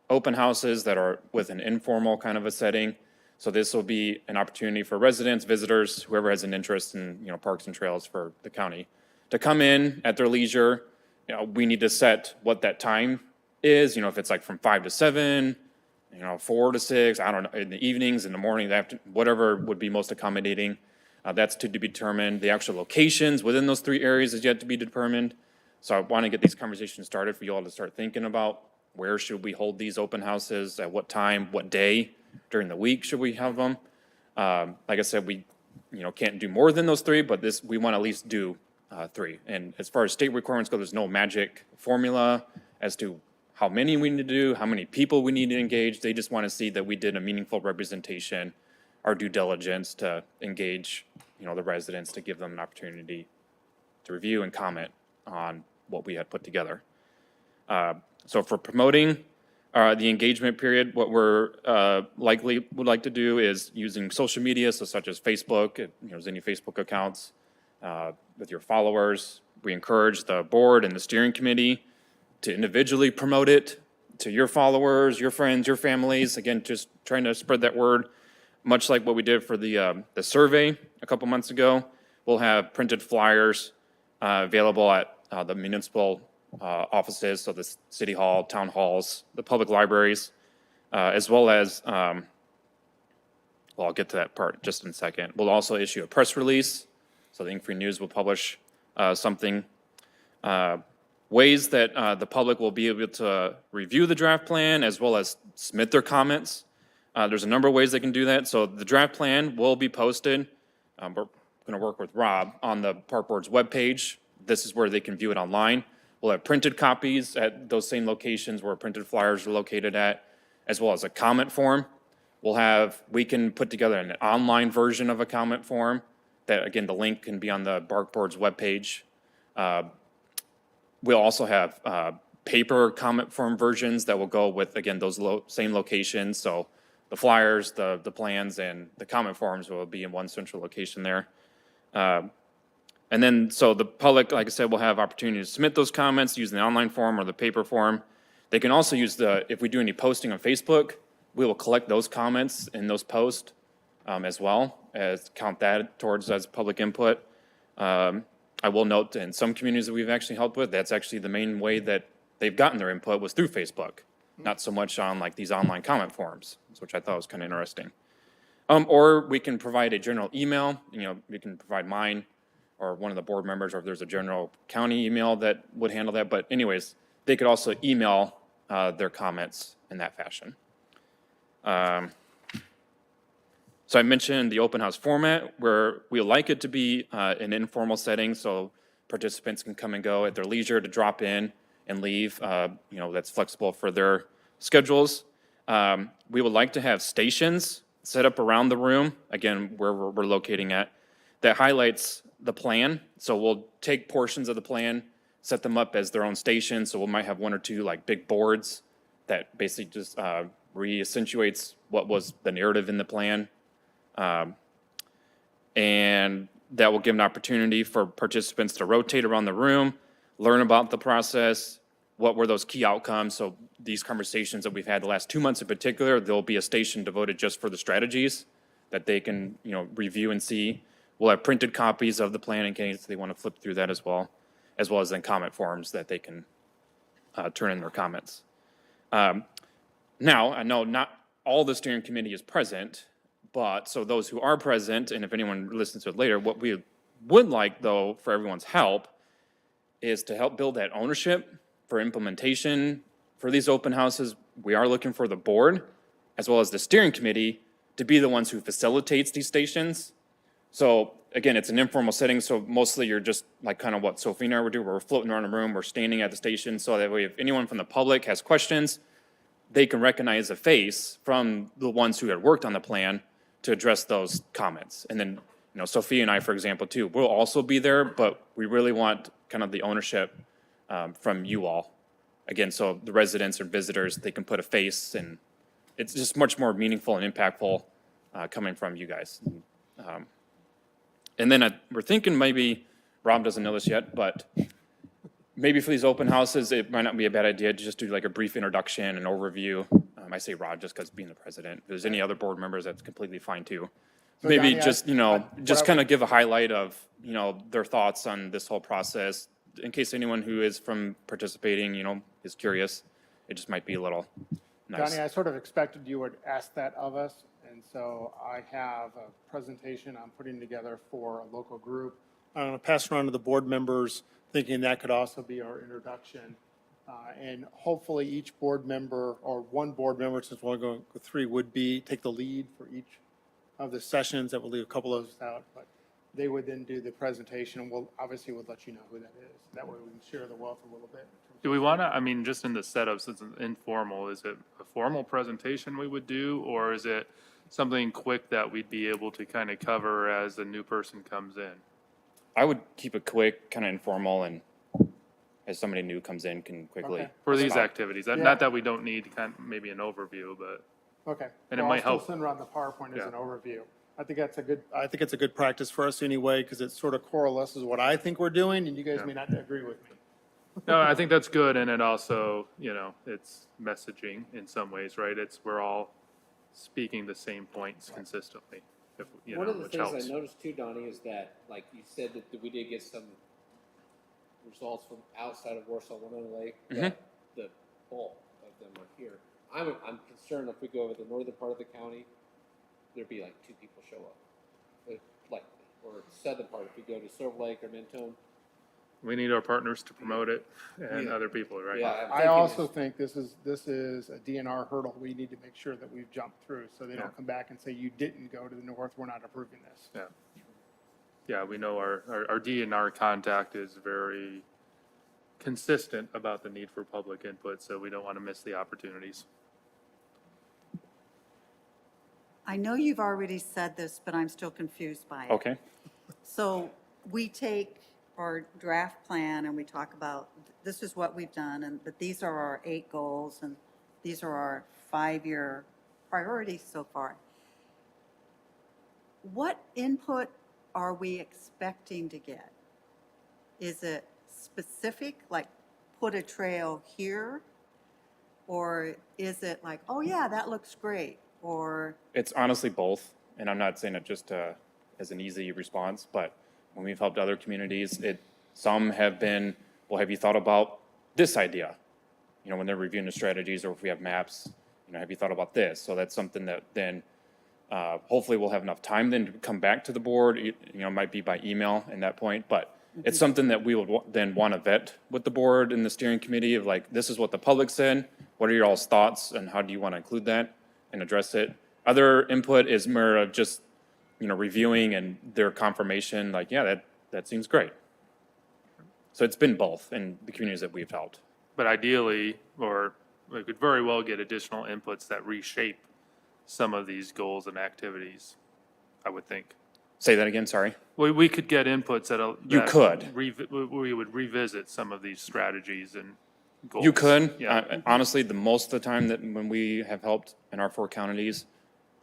Speaker 7: open houses that are with an informal kind of a setting. So this will be an opportunity for residents, visitors, whoever has an interest in, parks and trails for the county to come in at their leisure. We need to set what that time is, if it's like from 5 to 7, 4 to 6, I don't know, in the evenings, in the morning, whatever would be most accommodating. That's to be determined. The actual locations within those 3 areas is yet to be determined. So I want to get these conversations started for you all to start thinking about where should we hold these open houses, at what time, what day during the week should we have them. Like I said, we can't do more than those 3, but we want to at least do 3. And as far as state requirements go, there's no magic formula as to how many we need to do, how many people we need to engage. They just want to see that we did a meaningful representation, our due diligence to engage, the residents, to give them an opportunity to review and comment on what we had put together. So for promoting the engagement period, what we're likely would like to do is using social media, so such as Facebook, if there's any Facebook accounts with your followers. We encourage the board and the steering committee to individually promote it to your followers, your friends, your families. Again, just trying to spread that word, much like what we did for the survey a couple months ago. We'll have printed flyers available at the municipal offices, so the city hall, town halls, the public libraries, as well as, well, I'll get to that part just in a second. We'll also issue a press release, so the Ink Free News will publish something. Ways that the public will be able to review the draft plan as well as submit their comments. There's a number of ways they can do that. So the draft plan will be posted. We're going to work with Rob on the Park Board's webpage. This is where they can view it online. We'll have printed copies at those same locations where printed flyers are located at, as well as a comment form. We can put together an online version of a comment form that, again, the link can be on the Park Board's webpage. We'll also have paper comment form versions that will go with, again, those same locations. So the flyers, the plans, and the comment forms will be in one central location there. And then, so the public, like I said, will have opportunity to submit those comments using the online form or the paper form. They can also use if we do any posting on Facebook, we will collect those comments in those posts as well, as count that towards as public input. I will note that in some communities that we've actually helped with, that's actually the main way that they've gotten their input was through Facebook, not so much on like these online comment forums, which I thought was kind of interesting. Or we can provide a general email, we can provide mine or one of the board members, or if there's a general county email that would handle that. But anyways, they could also email their comments in that fashion. So I mentioned the open house format, where we like it to be an informal setting, so participants can come and go at their leisure to drop in and leave. That's flexible for their schedules. We would like to have stations set up around the room, again, where we're locating at, that highlights the plan. So we'll take portions of the plan, set them up as their own stations. So we might have 1 or 2 like big boards that basically just re-accentuates what was the narrative in the plan. And that will give an opportunity for participants to rotate around the room, learn about the process, what were those key outcomes. So these conversations that we've had the last 2 months in particular, there'll be a station devoted just for the strategies that they can, review and see. We'll have printed copies of the plan in case they want to flip through that as well as then comment forms that they can turn in their comments. Now, I know not all the steering committee is present, but so those who are present, and if anyone listens to it later, what we would like, though, for everyone's help is to help build that ownership for implementation for these open houses. We are looking for the board, as well as the steering committee, to be the ones who facilitates these stations. So again, it's an informal setting, so mostly you're just like kind of what Sophie and I would do, we're floating around the room, we're standing at the station, so that way if anyone from the public has questions, they can recognize a face from the ones who had worked on the plan to address those comments. And then, Sophia and I, for example, too, we'll also be there, but we really want kind of the ownership from you all. Again, so the residents or visitors, they can put a face, and it's just much more meaningful and impactful coming from you guys. And then we're thinking maybe, Rob doesn't know this yet, but maybe for these open houses, it might not be a bad idea to just do like a brief introduction and overview. I say Rob just because being the president. If there's any other board members, that's completely fine too.
Speaker 2: So
Speaker 7: Maybe
Speaker 2: Donnie,
Speaker 7: just,
Speaker 2: what I
Speaker 7: kind of give a highlight of, their thoughts on this whole process. In case anyone who is from participating, is curious, it just might be a little nice.
Speaker 2: Donnie, I sort of expected you would ask that of us, and so I have a presentation I'm putting together for a local group. I'm going to pass it around to the board members, thinking that could also be our introduction. And hopefully each board member, or one board member, since we're going with three, would take the lead for each of the sessions. That will leave a couple of us out, but they would then do the presentation, and we'll obviously let you know who that is. That way we can share the wealth a little bit.
Speaker 3: Do we want to, just in the setup, since it's informal, is it a formal presentation we would do, or is it something quick that we'd be able to kind of cover as a new person comes in?
Speaker 7: I would keep it quick, kind of informal, and as somebody new comes in, can quickly.
Speaker 2: Okay.
Speaker 3: For these
Speaker 7: stop.
Speaker 3: activities,
Speaker 2: Yeah.
Speaker 3: not that we don't need maybe an overview, but
Speaker 2: Okay.
Speaker 3: And it
Speaker 2: Well,
Speaker 3: might
Speaker 2: I'll still
Speaker 3: help.
Speaker 2: send around the PowerPoint as
Speaker 3: Yeah.
Speaker 2: an overview. I think it's a good practice for us anyway, because it sort of coalesces what I think we're doing, and you guys
Speaker 3: Yeah.
Speaker 2: may not agree with me.
Speaker 3: no, I think that's good, and it also, it's messaging in some ways, right? We're all speaking the same points consistently,
Speaker 5: One of the
Speaker 3: which
Speaker 5: things
Speaker 3: helps.
Speaker 5: I noticed too, Donnie, is that, like you said, that we did get some results from outside of Warsaw Winona Lake, but the bulk of them are here. I'm concerned if we go over the northern part of the county, there'd be like 2 people show up, likely. Or southern part, if we go to Silver Lake or Mentone.
Speaker 3: We need our partners to promote it and
Speaker 5: Yeah.
Speaker 3: other people, right?
Speaker 5: Yeah, I'm
Speaker 2: I
Speaker 5: thinking
Speaker 2: also
Speaker 5: it's-
Speaker 2: think this is a DNR hurdle we need to make sure that we've jumped through, so they
Speaker 3: Yeah.
Speaker 2: don't come back and say, you didn't go to the north, we're not approving this.
Speaker 3: Yeah. Yeah, we know our DNR contact is very consistent about the need for public input, so we don't want to miss the opportunities.
Speaker 4: I know you've already said this, but I'm still confused by it.
Speaker 7: Okay.
Speaker 4: So we take our draft plan and we talk about, this is what we've done, but these are our 8 goals, and these are our 5-year priorities so far. What input are we expecting to get? Is it specific, like put a trail here? Or is it like, oh yeah, that looks great? Or,
Speaker 7: It's honestly both, and I'm not saying it just as an easy response, but when we've helped other communities, some have been, well, have you thought about this idea? When they're reviewing the strategies, or if we have maps, have you thought about this? So that's something that then, hopefully we'll have enough time then to come back to the board, it might be by email at that point, but it's something that we would then want to vet with the board and the steering committee of like, this is what the public said, what are your all's thoughts, and how do you want to include that and address it? Other input is more of just, reviewing and their confirmation, like, yeah, that seems great. So it's been both in the communities that we've helped.
Speaker 3: But ideally, or we could very well get additional inputs that reshape some of these goals and activities, I would think.
Speaker 7: Say that again, sorry.
Speaker 3: We could get inputs
Speaker 7: You could.
Speaker 3: We would revisit some of these strategies and goals.
Speaker 7: You could.
Speaker 3: Yeah.
Speaker 7: Honestly, the most of the time that when we have helped in our 4 counties,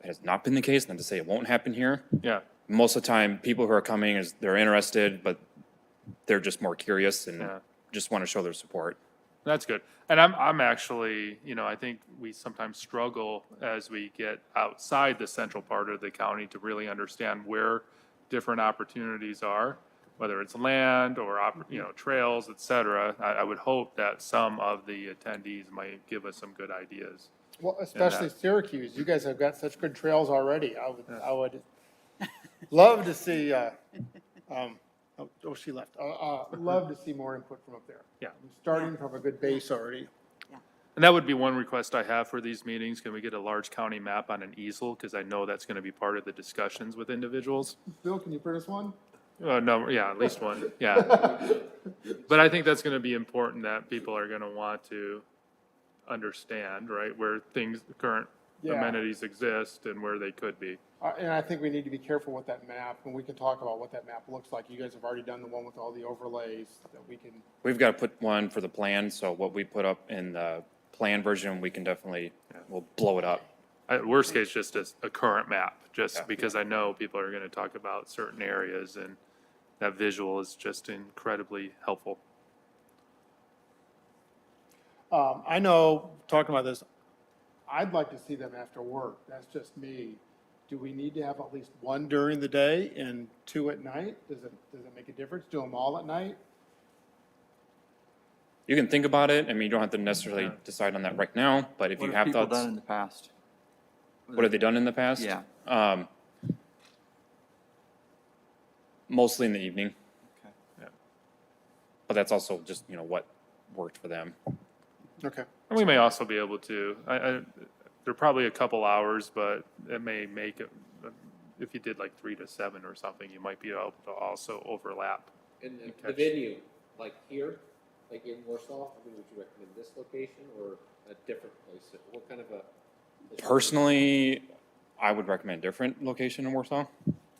Speaker 7: it has not been the case, not to say it won't happen here.
Speaker 3: Yeah.
Speaker 7: Most of the time, people who are coming, they're interested, but they're just more curious and
Speaker 3: Yeah.
Speaker 7: just want to show their support.
Speaker 3: That's good. And I'm actually, I think we sometimes struggle as we get outside the central part of the county to really understand where different opportunities are, whether it's land or, trails, et cetera. I would hope that some of the attendees might give us some good ideas.
Speaker 2: Well, especially Syracuse, you guys have got such good trails already. I would love to see, she left. Love to see more input from up there.
Speaker 3: Yeah.
Speaker 2: I'm starting from a good base already.
Speaker 3: And that would be one request I have for these meetings. Can we get a large county map on an easel? Because I know that's going to be part of the discussions with individuals.
Speaker 2: Bill, can you print us one?
Speaker 3: No, yeah, at least one, yeah. But I think that's going to be important, that people are going to want to understand, right, where things, current
Speaker 2: Yeah.
Speaker 3: amenities exist and where they could be.
Speaker 2: And I think we need to be careful with that map, and we can talk about what that map looks like. You guys have already done the one with all the overlays that we can,
Speaker 7: We've got to put one for the plan, so what we put up in the plan version, we can definitely, we'll blow it up.
Speaker 3: Worst case, just a current map, just because I know people are going to talk about certain areas, and that visual is just incredibly helpful.
Speaker 2: I know, talking about this, I'd like to see them after work. That's just me. Do we need to have at least one during the day and two at night? Does it make a difference? Do them all at night?
Speaker 7: You can think about it. I mean, you don't have to necessarily decide on that right now, but if
Speaker 6: What
Speaker 7: you
Speaker 6: have
Speaker 7: have
Speaker 6: people
Speaker 7: thoughts.
Speaker 6: done in the past?
Speaker 7: What have they done in the past?
Speaker 6: Yeah.
Speaker 7: Mostly in the evening.
Speaker 6: Okay.
Speaker 3: Yeah.
Speaker 7: But that's also just, what worked for them.
Speaker 2: Okay.
Speaker 3: And we may also be able to, they're probably a couple hours, but it may make it, if you did like 3 to 7 or something, you might be able to also overlap.
Speaker 5: And the
Speaker 3: catch.
Speaker 5: venue, like here, like in Warsaw, I mean, would you recommend this location or a different place? What kind of a?
Speaker 7: Personally, I would recommend a different location in Warsaw.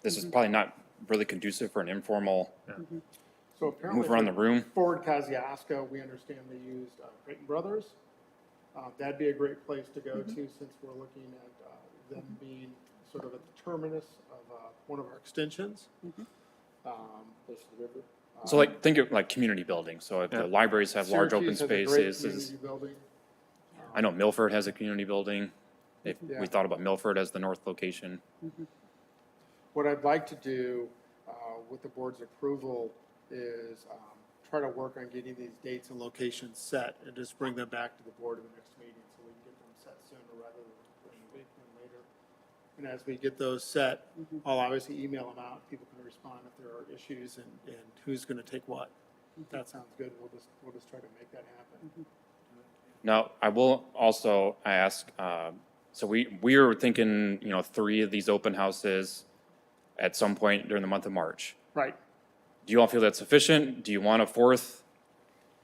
Speaker 7: This is probably not really conducive for an informal
Speaker 2: So apparently.
Speaker 7: move around the room.
Speaker 2: Ford Kosciuszko, we understand they used Creighton Brothers. That'd be a great place to go to, since we're looking at them being sort of at the terminus of one of our extensions.
Speaker 5: Close to the river?
Speaker 7: So like, think of like community buildings. So if
Speaker 3: Yeah.
Speaker 7: the libraries have large open
Speaker 2: Syracuse has a great
Speaker 7: spaces,
Speaker 2: community building.
Speaker 7: I know Milford has a community building. If
Speaker 2: Yeah.
Speaker 7: we thought about Milford as the north location.
Speaker 2: What I'd like to do with the board's approval is try to work on getting these dates and locations set and just bring them back to the board in the next meeting so we can get them set sooner rather than later. And as we get those set, I'll obviously email them out. People can respond if there are issues and who's going to take what. That sounds good. We'll just try to make that happen.
Speaker 7: Now, I will also ask, so we were thinking, 3 of these open houses at some point during the month of March.
Speaker 2: Right.
Speaker 7: Do you all feel that's sufficient? Do you want a 4th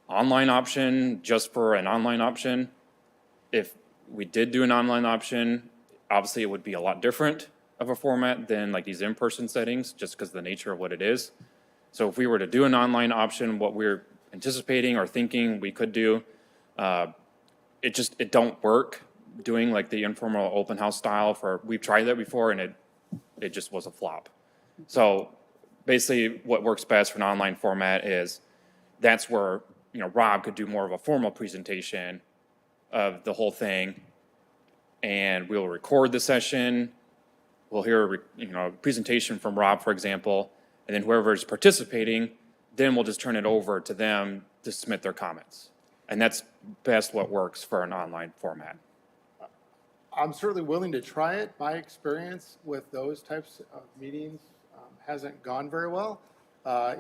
Speaker 7: online option just for an online option? If we did do an online option, obviously it would be a lot different of a format than like these in-person settings, just because of the nature of what it is. So if we were to do an online option, what we're anticipating or thinking we could do, it don't work doing like the informal open house style we've tried that before and it just was a flop. So basically what works best for an online format is that's where, Rob could do more of a formal presentation of the whole thing. And we'll record the session. We'll hear, a presentation from Rob, for example, and then whoever's participating, then we'll just turn it over to them to submit their comments. And that's best what works for an online format.
Speaker 2: I'm certainly willing to try it. My experience with those types of meetings hasn't gone very well.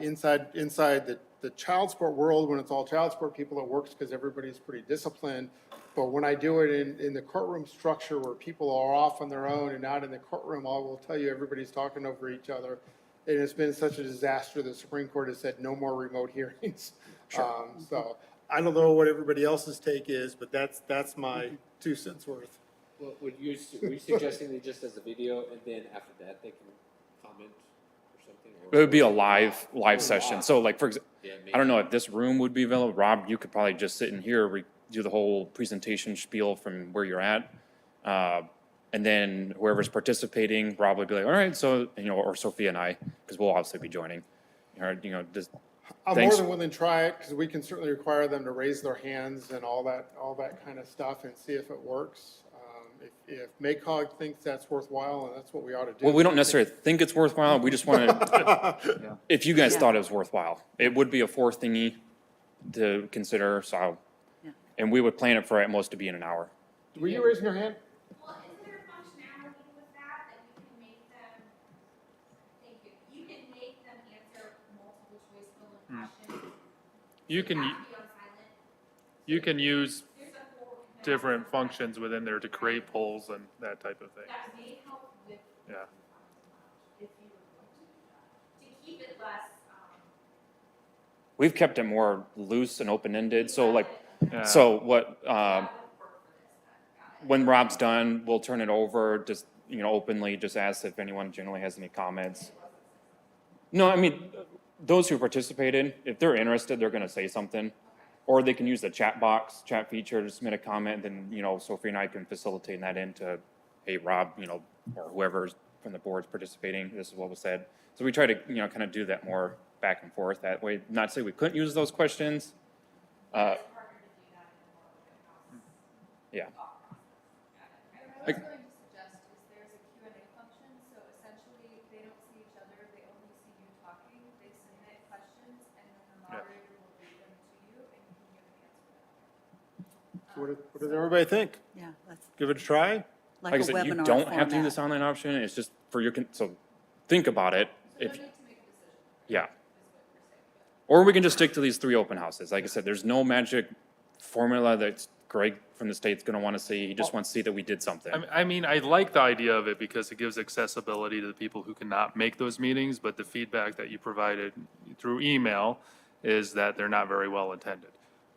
Speaker 2: Inside the child sport world, when it's all child sport people, it works because everybody's pretty disciplined. But when I do it in the courtroom structure where people are off on their own and not in the courtroom, I will tell you, everybody's talking over each other. And it's been such a disaster, the Supreme Court has said no more remote hearings. So I don't know what everybody else's take is, but that's my 2 cents worth.
Speaker 5: Well, were you suggesting they just as a video and then after that they can comment or something?
Speaker 7: It would be a live session. So like, for example,
Speaker 5: Yeah,
Speaker 7: I don't know if this room would be available. Rob, you could probably just sit in here, do the whole presentation spiel from where you're at. And then whoever's participating, Rob would be like, all right, so, or Sophia and I, because we'll obviously be joining. Just
Speaker 2: I'm
Speaker 7: Thanks.
Speaker 2: more than willing to try it because we can certainly require them to raise their hands and all that kind of stuff and see if it works. If MACOG thinks that's worthwhile, and that's what we ought to do.
Speaker 7: Well, we don't necessarily think it's worthwhile. We just wanted, if you guys thought it was worthwhile, it would be a 4th thingy to consider, so. And we would plan it for at most to be in an hour.
Speaker 2: Were you raising your hand?
Speaker 8: Well, is there functionality with that you can make them, thank you, you can make them answer multiple choice filling questions?
Speaker 3: You can,
Speaker 8: Have to be on silent.
Speaker 3: you can use
Speaker 8: There's a whole
Speaker 3: different functions within there to create polls and that type of thing.
Speaker 8: that may help with,
Speaker 3: Yeah.
Speaker 8: if you were going to do that, to keep it less,
Speaker 7: We've kept it more loose and open-ended, so like,
Speaker 3: Yeah.
Speaker 7: so what, when Rob's done, we'll turn it over, just, you know, openly, just ask if anyone generally has any comments. No, I mean, those who participated, if they're interested, they're gonna say something. Or they can use the chat box, chat feature to submit a comment, then, you know, Sophie and I can facilitate that into, hey, Rob, you know, or whoever's from the board's participating, this is what was said. So we try to, you know, kind of do that more back and forth that way. Not to say we couldn't use those questions. Yeah.
Speaker 13: I was going to suggest is there's a Q&A function, so essentially they don't see each other, they only see you talking, they submit questions, and then the moderator will read them to you, and you can give an answer.
Speaker 2: So what does everybody think?
Speaker 4: Yeah, let's,
Speaker 2: Give it a try?
Speaker 4: like
Speaker 7: Like I
Speaker 4: a
Speaker 7: said, you
Speaker 4: webinar
Speaker 7: don't have to do
Speaker 4: format.
Speaker 7: this online option, it's just for your, so think about it.
Speaker 13: You
Speaker 7: If,
Speaker 13: don't need to make a decision,
Speaker 7: yeah.
Speaker 13: is what you're saying.
Speaker 7: Or we can just stick to these 3 open houses. Like I said, there's no magic formula that Greg from the state's gonna wanna see. He just wants to see that we did something.
Speaker 3: I mean, I like the idea of it because it gives accessibility to the people who cannot make those meetings, but the feedback that you provided through email is that they're not very well attended,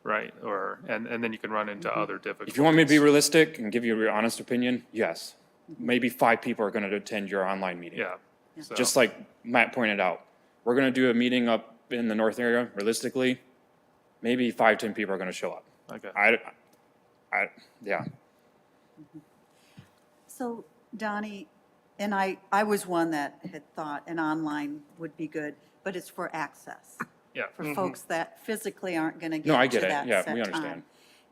Speaker 3: right? Or, and then you can run into other difficulties.
Speaker 7: If you want me to be realistic and give you your honest opinion, yes. Maybe 5 people are gonna attend your online meeting.
Speaker 3: Yeah. So-
Speaker 7: Just like Matt pointed out, we're gonna do a meeting up in the north area, realistically, maybe 5, 10 people are gonna show up.
Speaker 3: Okay.
Speaker 7: Yeah.
Speaker 4: So Donnie, and I was one that had thought an online would be good, but it's for access,
Speaker 3: Yeah.
Speaker 4: for folks that physically aren't going to
Speaker 7: No, I
Speaker 4: get
Speaker 7: get
Speaker 4: to
Speaker 7: it.
Speaker 4: that
Speaker 7: Yeah,
Speaker 4: set
Speaker 7: we
Speaker 4: time.
Speaker 7: understand.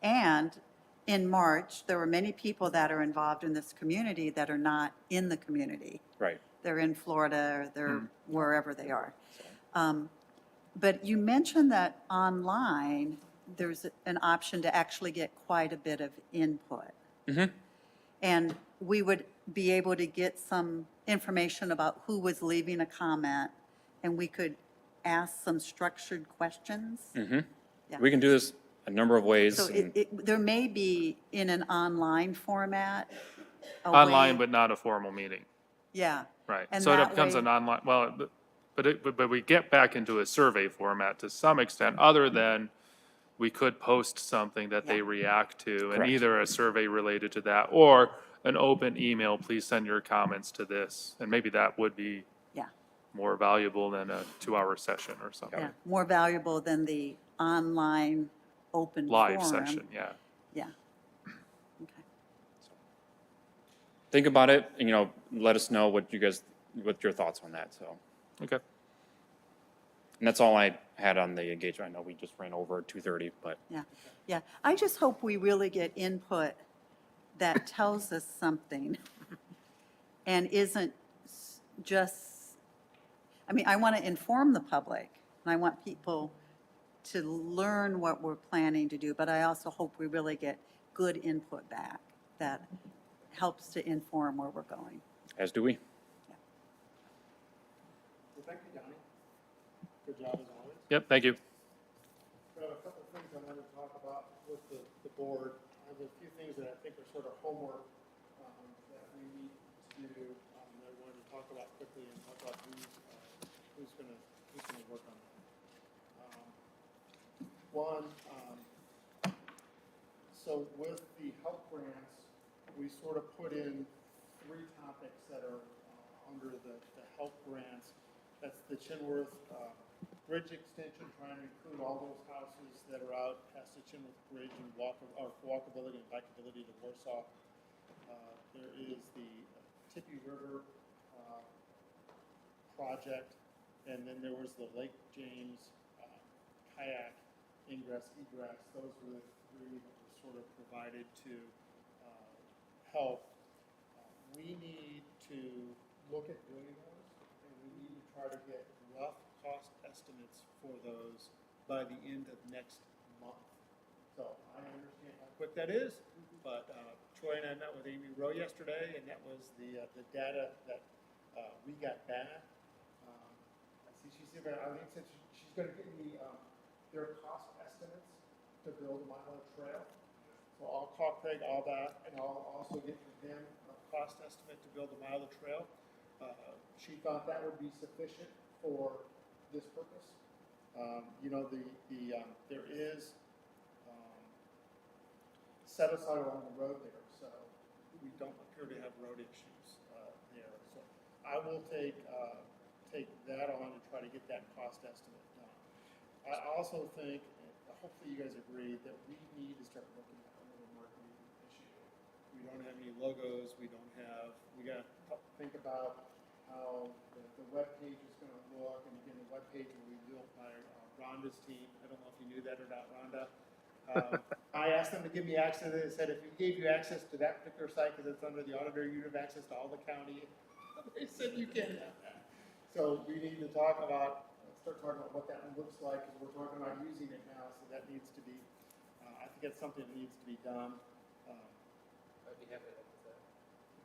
Speaker 4: And in March, there were many people that are involved in this community that are not in the community.
Speaker 7: Right.
Speaker 4: They're in Florida, or they're wherever they are. But you mentioned that online, there's an option to actually get quite a bit of input.
Speaker 7: Mhm.
Speaker 4: And we would be able to get some information about who was leaving a comment, and we could ask some structured questions. Yeah.
Speaker 7: We can do this a number of ways.
Speaker 4: So
Speaker 7: and-
Speaker 4: there may be in an online format. a
Speaker 3: Online,
Speaker 4: way-
Speaker 3: but not a formal meeting.
Speaker 4: Yeah.
Speaker 3: Right,
Speaker 4: And
Speaker 3: so it
Speaker 4: that
Speaker 3: becomes
Speaker 4: way-
Speaker 3: an online, well, but we get back into a survey format to some extent, other than we could post something that they
Speaker 4: Yeah.
Speaker 3: react to, and
Speaker 7: Correct.
Speaker 3: either a survey related to that, or an open email, please send your comments to this, and maybe that would be
Speaker 4: Yeah,
Speaker 3: more valuable than a 2-hour session or something.
Speaker 4: yeah. More valuable than the online open
Speaker 3: Live
Speaker 4: forum.
Speaker 3: session, yeah.
Speaker 4: Yeah. Okay.
Speaker 7: Think about it, and, you know, let us know what your thoughts on that, so.
Speaker 3: Okay.
Speaker 7: And that's all I had on the engagement. I know we just ran over 2:30, but
Speaker 4: Yeah, yeah. I just hope we really get input that tells us something and isn't just, I mean, I want to inform the public, and I want people to learn what we're planning to do, but I also hope we really get good input back that helps to inform where we're going.
Speaker 7: as do we.
Speaker 2: Well, thank you, Donnie. Good job as always.
Speaker 3: Yep, thank you.
Speaker 2: I have a couple of things I wanted to talk about with the board. I have a few things that I think are sort of homework that we need to do, that I wanted to talk about quickly and talk about who's gonna work on that. One, so with the help grants, we sort of put in 3 topics that are under the help grants. That's the Chinworth Bridge extension, trying to include all those houses that are out past the Chinworth Bridge and walkability and bikeability to Warsaw. There is the Tippy River project, and then there was the Lake James kayak ingress, egress. Those were the 3 that were sort of provided to help. We need to look at doing those, and we need to try to get rough cost estimates for those by the end of next month. So I understand how quick that is, but Troy and I met with Amy Rowe yesterday, and that was the data that we got back. I see she's here, but Arlene said she's going to give me their cost estimates to build a mile of trail. So I'll call Craig all that, and I'll also get from him a cost estimate to build a mile of trail. She thought that would be sufficient for this purpose. You know, there is set aside along the road there, so we don't appear to have road issues there. So I will take that on to try to get that cost estimate done. I also think, hopefully you guys agree, that we need to start looking at a little marketing issue. We don't have any logos, we gotta think about how the webpage is gonna look, and again, the webpage will be built by Rhonda's team. I don't know if you knew that or not, Rhonda. I asked them to give me access, they said if we gave you access to that particular site, because it's under the auditor, you'd have access to all the county. They said you can have that. So we need to start talking about what that looks like, because we're talking about using it now, so that needs to be, I think that's something that needs to be done.
Speaker 5: I'd be happy to help with that.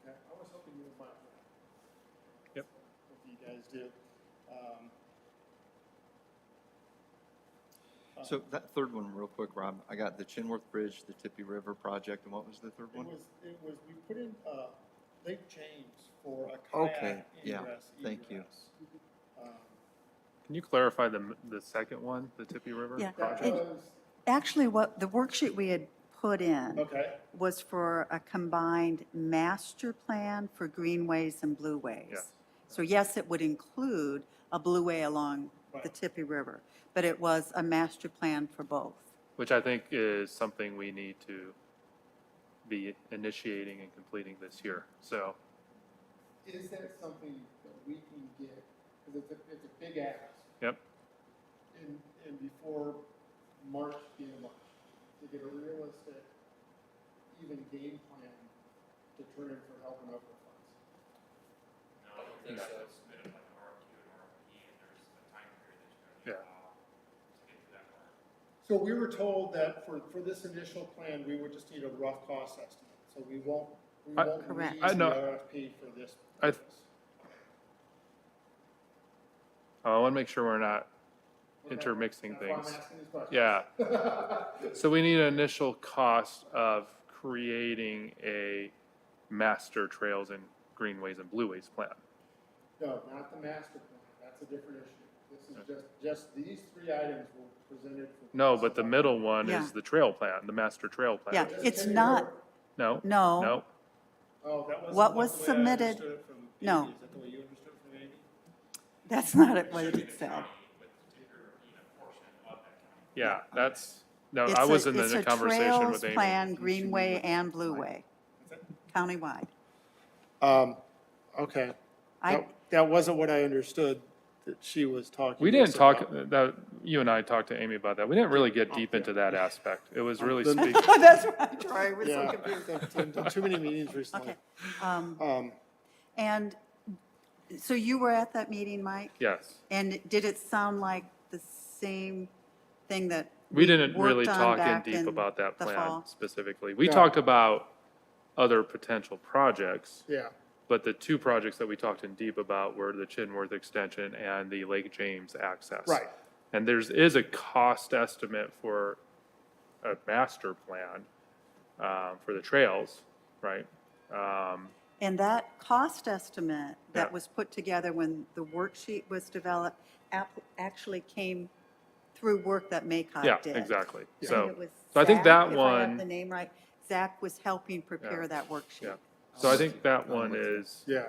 Speaker 2: Okay, I was hoping you would mind that.
Speaker 3: Yep.
Speaker 2: What you guys do.
Speaker 6: So that third one, real quick, Rob, I got the Chinworth Bridge, the Tippy River project, and what was the third one?
Speaker 2: It was, we put in, Lake James for a
Speaker 6: Okay,
Speaker 2: kayak
Speaker 6: yeah,
Speaker 2: ingress.
Speaker 6: thank you.
Speaker 2: egress.
Speaker 3: Can you clarify the second one, the Tippy River
Speaker 4: Yeah,
Speaker 2: That
Speaker 3: project?
Speaker 2: was,
Speaker 4: Actually, what the worksheet we had put in
Speaker 2: okay,
Speaker 4: was for a combined master plan for greenways and blueways.
Speaker 3: Yes.
Speaker 4: So yes, it would include a blueway along the
Speaker 2: Right.
Speaker 4: Tippy River, but it was a master plan for both.
Speaker 3: Which I think is something we need to be initiating and completing this year. So,
Speaker 2: is that something that we can get, because it's a big ask,
Speaker 3: yep,
Speaker 2: and before March, being March, to get a realistic, even game plan to turn in for help and other funds.
Speaker 5: I don't think so.
Speaker 3: yeah.
Speaker 2: So we were told that for this initial plan, we would just need a rough cost estimate, so we won't
Speaker 4: Correct.
Speaker 2: need
Speaker 3: I
Speaker 2: the
Speaker 3: know.
Speaker 2: RFP for this.
Speaker 3: I-
Speaker 2: purpose.
Speaker 3: I want to make sure we're not
Speaker 2: Okay,
Speaker 3: intermixing
Speaker 2: that's why I'm
Speaker 3: things.
Speaker 2: asking these questions.
Speaker 3: Yeah. So we need an initial cost of creating a master trails and greenways and blueways plan.
Speaker 2: No, not the master plan, that's a different issue. This is just these three items were presented for.
Speaker 3: No, but the middle one
Speaker 4: Yeah.
Speaker 3: is the trail plan, the master trail plan.
Speaker 4: Yeah, it's not,
Speaker 3: No?
Speaker 4: no.
Speaker 3: No?
Speaker 2: Oh, that wasn't.
Speaker 4: What was
Speaker 2: the way I
Speaker 4: submitted-
Speaker 2: understood it from Amy.
Speaker 4: no.
Speaker 2: Is that the way you understood it from Amy?
Speaker 4: That's not what it said.
Speaker 3: Yeah, that's, no,
Speaker 4: It's
Speaker 3: I
Speaker 4: a-
Speaker 3: was in the conversation with
Speaker 4: It's a
Speaker 3: Amy.
Speaker 4: trails plan, greenway and blueway, countywide.
Speaker 2: Okay.
Speaker 4: I,
Speaker 2: That wasn't what I understood that she was talking.
Speaker 3: We
Speaker 2: to
Speaker 3: didn't
Speaker 2: us
Speaker 3: talk,
Speaker 2: about.
Speaker 3: that, you and I talked to Amy about that. We didn't really get deep into that aspect. It was really
Speaker 2: Then-
Speaker 3: speaking,
Speaker 4: that's right, Troy, we're so
Speaker 2: Yeah,
Speaker 4: confused.
Speaker 2: done too many meetings recently.
Speaker 4: Okay. Um,
Speaker 2: Um,
Speaker 4: And so you were at that meeting, Mike?
Speaker 3: yes.
Speaker 4: And did it sound like the same thing that
Speaker 3: We didn't really
Speaker 4: worked on
Speaker 3: talk in
Speaker 4: back
Speaker 3: deep about that
Speaker 4: the
Speaker 3: plan
Speaker 4: fall?
Speaker 3: specifically. We
Speaker 2: No.
Speaker 3: talked about other potential projects,
Speaker 2: yeah,
Speaker 3: but the two projects that we talked in deep about were the Chinworth extension and the Lake James access.
Speaker 2: right.
Speaker 3: And is a cost estimate for a master plan for the trails, right?
Speaker 4: And that cost estimate that
Speaker 3: Yeah.
Speaker 4: was put together when the worksheet was developed actually came through work that MACOG
Speaker 3: Yeah,
Speaker 4: did.
Speaker 3: exactly.
Speaker 4: And
Speaker 3: So,
Speaker 4: it was
Speaker 3: so I think
Speaker 4: Zach,
Speaker 3: that
Speaker 4: if I have
Speaker 3: one,
Speaker 4: the name right, Zach was helping prepare
Speaker 3: Yeah.
Speaker 4: that worksheet.
Speaker 3: yeah. So I think that one is
Speaker 2: Yeah,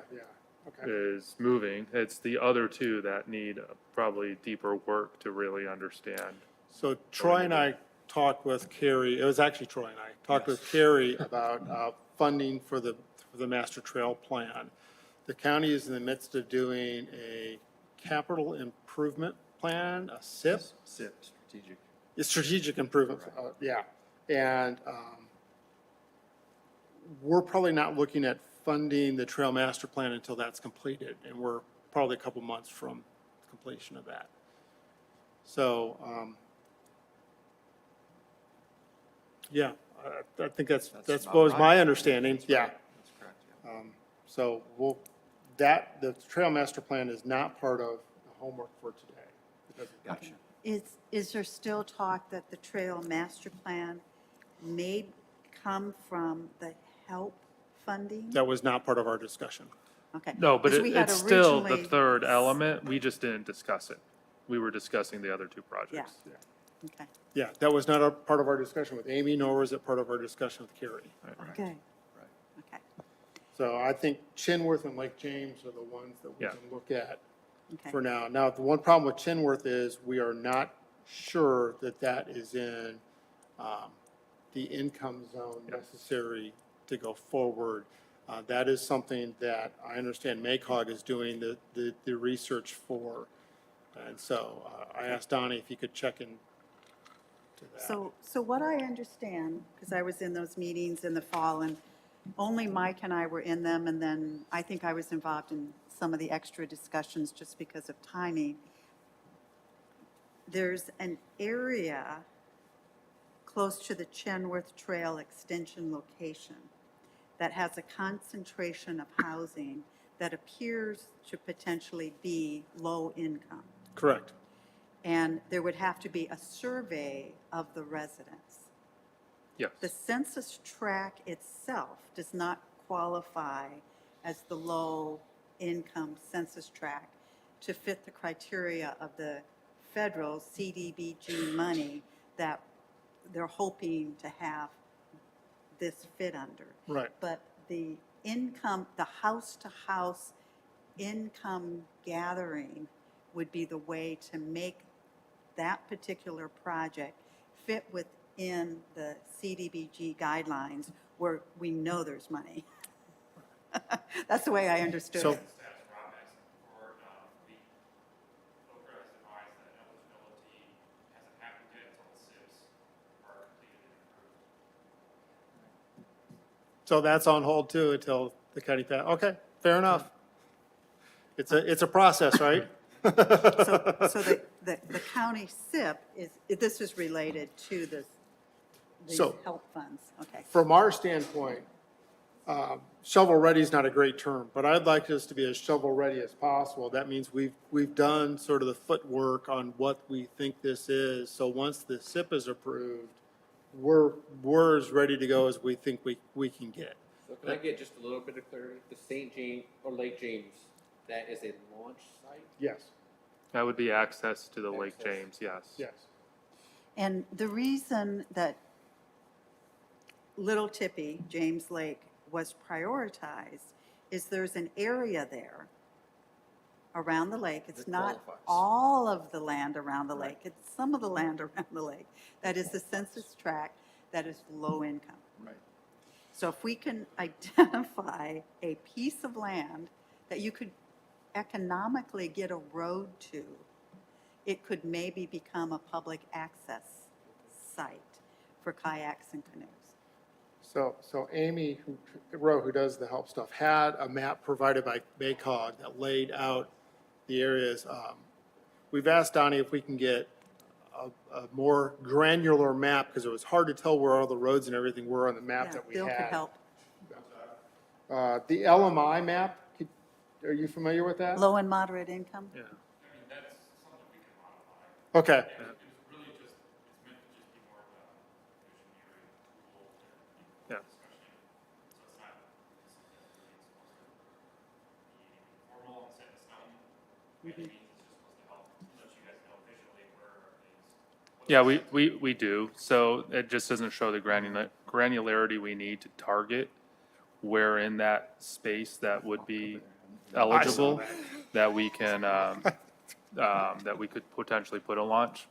Speaker 2: okay.
Speaker 3: moving. It's the other two that need probably deeper work to really understand.
Speaker 2: So Troy and I talked with Carrie, it was actually Troy and I, talked with Carrie about funding for the master trail plan. The county is in the midst of doing a capital improvement plan, a SIP.
Speaker 6: SIP, strategic.
Speaker 2: It's strategic improvement, yeah. And we're probably not looking at funding the trail master plan until that's completed, and we're probably a couple months from completion of that. So, yeah, I think that's
Speaker 6: about
Speaker 2: what was
Speaker 6: right.
Speaker 2: my understanding, yeah.
Speaker 6: That's correct, yeah.
Speaker 2: So the trail master plan is not part of the homework for today.
Speaker 6: Gotcha.
Speaker 4: Is there still talk that the trail master plan may come from the HELP funding?
Speaker 2: That was not part of our discussion.
Speaker 4: Okay.
Speaker 3: No, but
Speaker 4: Because we had
Speaker 3: it's still the
Speaker 4: originally-
Speaker 3: third element. We just didn't discuss it. We were discussing the other two projects.
Speaker 2: Yeah.
Speaker 4: Okay,
Speaker 2: Yeah, that was not a part of our discussion with Amy, nor was it part of our discussion with Carrie.
Speaker 4: okay. Okay,
Speaker 2: So I think Chinworth and Lake James are the ones that we
Speaker 3: Yeah.
Speaker 2: can look at
Speaker 4: okay.
Speaker 2: for now. Now, the one problem with Chinworth is we are not sure that that is in the income zone necessary to go forward. That is something that I understand MACOG is doing the research for. And so I asked Donnie if he could check into that.
Speaker 4: So what I understand, because I was in those meetings in the fall, and only Mike and I were in them, and then I think I was involved in some of the extra discussions just because of timing. There's an area close to the Chenworth Trail Extension location that has a concentration of housing that appears to potentially be low income.
Speaker 2: Correct.
Speaker 4: And there would have to be a survey of the residents.
Speaker 3: Yes.
Speaker 4: The census tract itself does not qualify as the low-income census tract to fit the criteria of the federal CDBG money that they're hoping to have this fit under.
Speaker 2: Right.
Speaker 4: But the income, the house-to-house income gathering would be the way to make that particular project fit within the CDBG guidelines where we know there's money. That's the way I understood
Speaker 2: So-
Speaker 4: it.
Speaker 2: So that's on hold too until the county, okay, fair enough. It's a process, right?
Speaker 4: So the county SIP is, this is related to these
Speaker 2: So-
Speaker 4: help funds, okay.
Speaker 2: From our standpoint, shovel-ready is not a great term, but I'd like us to be as shovel-ready as possible. That means we've done sort of the footwork on what we think this is. So once the SIP is approved, we're as ready to go as we think we can get.
Speaker 5: So can I get just a little bit of clarity? The St. James or Lake James, that is a launch site?
Speaker 2: Yes,
Speaker 3: That would be access to the Lake
Speaker 5: Access.
Speaker 3: James, yes.
Speaker 2: yes.
Speaker 4: And the reason that Little Tippy, James Lake, was prioritized is there's an area there around the lake. It's
Speaker 6: That
Speaker 4: not
Speaker 6: qualifies.
Speaker 4: all of the land around the lake. It's some of the land around the lake. That is the census tract that is low income.
Speaker 6: Right.
Speaker 4: So if we can identify a piece of land that you could economically get a road to, it could maybe become a public access site for kayaks and canoes.
Speaker 2: So Amy Rowe, who does the help stuff, had a map provided by MACOG that laid out the areas. We've asked Donnie if we can get a more granular map, because it was hard to tell where all the roads and everything were on the map
Speaker 4: Yeah,
Speaker 2: that we
Speaker 4: Bill could
Speaker 2: had.
Speaker 4: help.
Speaker 2: The LMI map, are you familiar with that?
Speaker 4: Low and moderate income?
Speaker 3: Yeah.
Speaker 2: Okay.
Speaker 3: Yeah. Yeah, we do. So it just doesn't show the granularity we need to target where in that space that would be eligible, that we can, that we could potentially put a launch.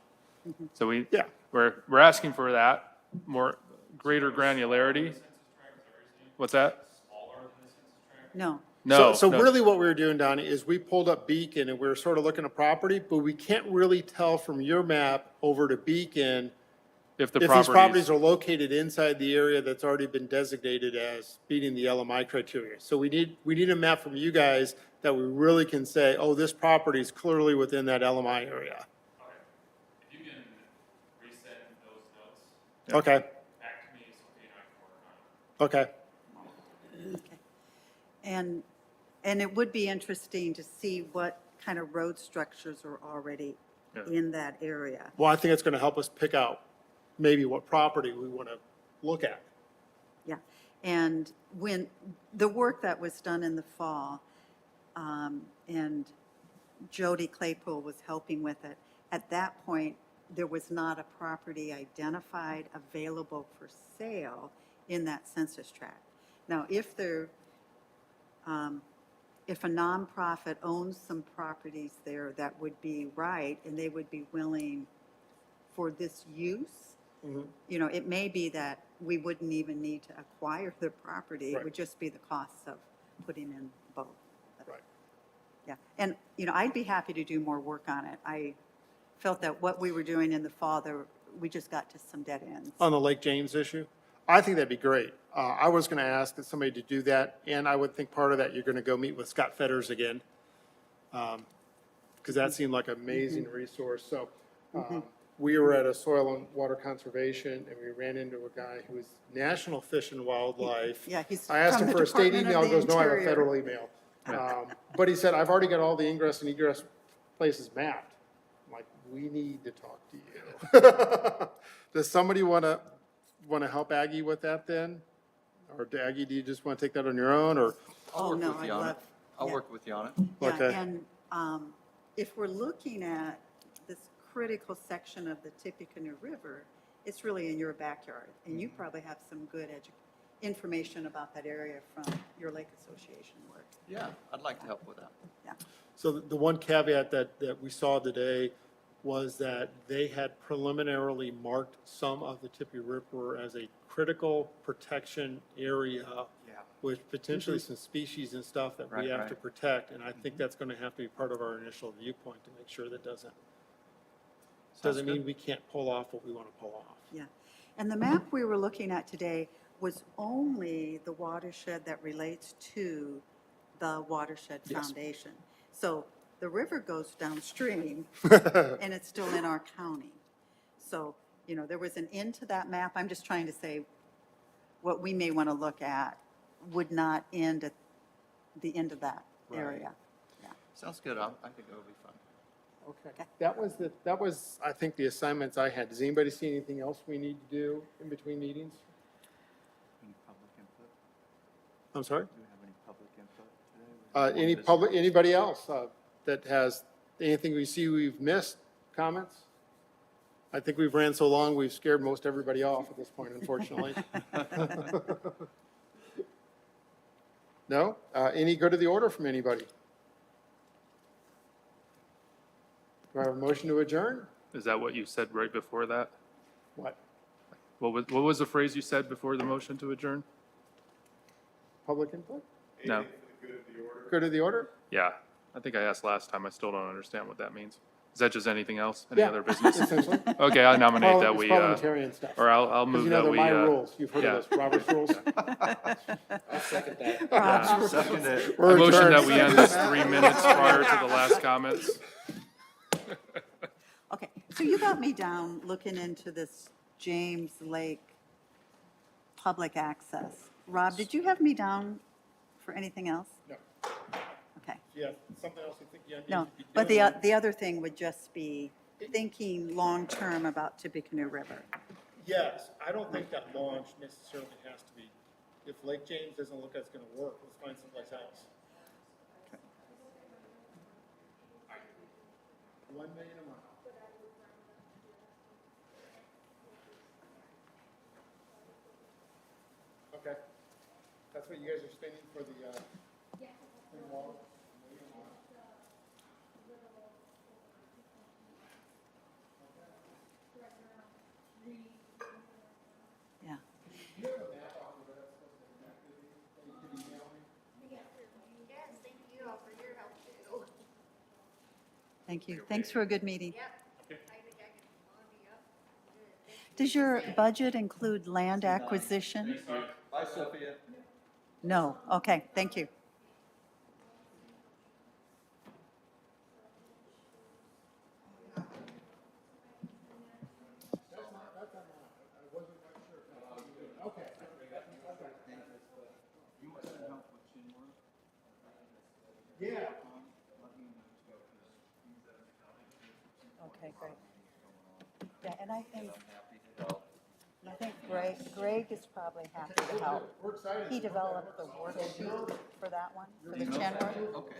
Speaker 3: So
Speaker 2: Yeah.
Speaker 3: we're asking for that, more, greater granularity. What's that?
Speaker 4: No.
Speaker 3: No.
Speaker 2: So
Speaker 3: no.
Speaker 2: really what we were doing, Donnie, is we pulled up Beacon and we were sort of looking at property, but we can't really tell from your map over to Beacon
Speaker 3: If the
Speaker 2: if these properties
Speaker 3: properties,
Speaker 2: are located inside the area that's already been designated as meeting the LMI criteria. So we need a map from you guys that we really can say, oh, this property is clearly within that LMI area.
Speaker 7: If you can resend those notes
Speaker 2: Okay,
Speaker 7: back to me, something I can work on.
Speaker 2: okay.
Speaker 4: Okay. And it would be interesting to see what kind of road structures are already
Speaker 3: Yeah.
Speaker 4: in that area.
Speaker 2: Well, I think it's going to help us pick out maybe what property we want to look at.
Speaker 4: Yeah. And when, the work that was done in the fall, and Jody Claypool was helping with it, at that point, there was not a property identified available for sale in that census tract. Now, if there, if a nonprofit owns some properties there, that would be right, and they would be willing for this use, you know, it may be that we wouldn't even need to acquire the property. It
Speaker 2: Right.
Speaker 4: would just be the cost of putting in both.
Speaker 2: Right.
Speaker 4: Yeah, and, you know, I'd be happy to do more work on it. I felt that what we were doing in the fall, we just got to some dead ends.
Speaker 2: On the Lake James issue, I think that'd be great. I was going to ask somebody to do that, and I would think part of that, you're going to go meet with Scott Fetters again, because that seemed like an amazing resource. So we were at a soil and water conservation, and we ran into a guy who was National Fish and Wildlife.
Speaker 4: Yeah, he's
Speaker 2: I asked
Speaker 4: from
Speaker 2: him
Speaker 4: the
Speaker 2: for a state
Speaker 4: Department
Speaker 2: email,
Speaker 4: of
Speaker 2: he
Speaker 4: the
Speaker 2: goes, no, I have a
Speaker 4: Interior."
Speaker 2: federal email. But he said, I've already got all the ingress and egress places mapped. I'm like, we need to talk to you. Does somebody want to help Aggie with that then? Or Aggie, do you just want to take that on your own, or?
Speaker 6: I'll
Speaker 4: Oh,
Speaker 6: work
Speaker 4: no,
Speaker 6: with
Speaker 4: I
Speaker 6: you on it.
Speaker 4: love-
Speaker 6: I'll
Speaker 4: yeah.
Speaker 6: work with you on it.
Speaker 4: Yeah,
Speaker 2: Okay.
Speaker 4: and if we're looking at this critical section of the Tippecanoe River, it's really in your backyard, and you probably have some good information about that area from your lake association work.
Speaker 6: Yeah, I'd like to help with that.
Speaker 4: Yeah,
Speaker 2: So the one caveat that we saw today was that they had preliminarily marked some of the Tippy River as a critical protection area
Speaker 6: Yeah.
Speaker 2: with potentially some species and stuff that we
Speaker 6: Right,
Speaker 2: have to
Speaker 6: right.
Speaker 2: protect. And I think that's going to have to be part of our initial viewpoint to make sure that doesn't
Speaker 6: Sounds
Speaker 2: mean
Speaker 6: good.
Speaker 2: we can't pull off what we want to pull off.
Speaker 4: yeah. And the map we were looking at today was only the watershed that relates to the Watershed
Speaker 2: Yes.
Speaker 4: Foundation. So the river goes downstream, and it's still in our county. So, you know, there was an end to that map. I'm just trying to say what we may want to look at would not end at the end of that
Speaker 2: Right.
Speaker 4: area.
Speaker 6: Sounds good. I think it'll be fun.
Speaker 2: Okay. That was, I think, the assignments I had. Does anybody see anything else we need to do in between meetings?
Speaker 6: Any public input?
Speaker 2: I'm sorry?
Speaker 6: Do we have any public input today?
Speaker 2: Any public, anybody else that has anything we see we've missed, comments? I think we've ran so long, we've scared most everybody off at this point, unfortunately. No? Any good of the order from anybody? Do I have a motion to adjourn?
Speaker 3: Is that what you said right before that?
Speaker 2: What?
Speaker 3: What was the phrase you said before the motion to adjourn?
Speaker 2: Public input?
Speaker 3: No.
Speaker 2: Good of the order?
Speaker 3: Yeah, I think I asked last time. I still don't understand what that means. Is that just anything else? Any
Speaker 2: Yeah,
Speaker 3: other business?
Speaker 2: Essentially.
Speaker 3: Okay, I nominate that
Speaker 2: It's
Speaker 3: we,
Speaker 2: parliamentarian stuff.
Speaker 3: or I'll
Speaker 2: Because
Speaker 3: move
Speaker 2: you know
Speaker 3: that
Speaker 2: they're
Speaker 3: we.
Speaker 2: my rules. You've heard
Speaker 3: yeah.
Speaker 2: of this, Robert's rules.
Speaker 6: Second it.
Speaker 2: We're
Speaker 3: I motion that
Speaker 2: adjourned.
Speaker 3: we end this 3 minutes prior to the last comments.
Speaker 4: Okay, so you got me down looking into this James Lake public access. Rob, did you have me down for anything else?
Speaker 2: No.
Speaker 4: Okay.
Speaker 2: Yeah, something else you think you need
Speaker 4: No,
Speaker 2: to be
Speaker 4: but
Speaker 2: doing?
Speaker 4: the other thing would just be thinking long-term about Tippecanoe River.
Speaker 2: Yes, I don't think that launch necessarily has to be, if Lake James doesn't look like it's gonna work, let's find someplace else. 1 million a month. Okay, that's what you guys are spending for the, clean water?
Speaker 4: Yeah. Thank you. Thanks for a good meeting. Does your budget include land acquisition?
Speaker 6: Bye, Sophia.
Speaker 4: No. Okay, thank you.
Speaker 2: Yeah.
Speaker 4: Okay, great. Yeah, and I think Greg is probably happy to help.
Speaker 2: We're excited.
Speaker 4: He developed the worksheet for that one, for the Chenwood.
Speaker 6: Okay.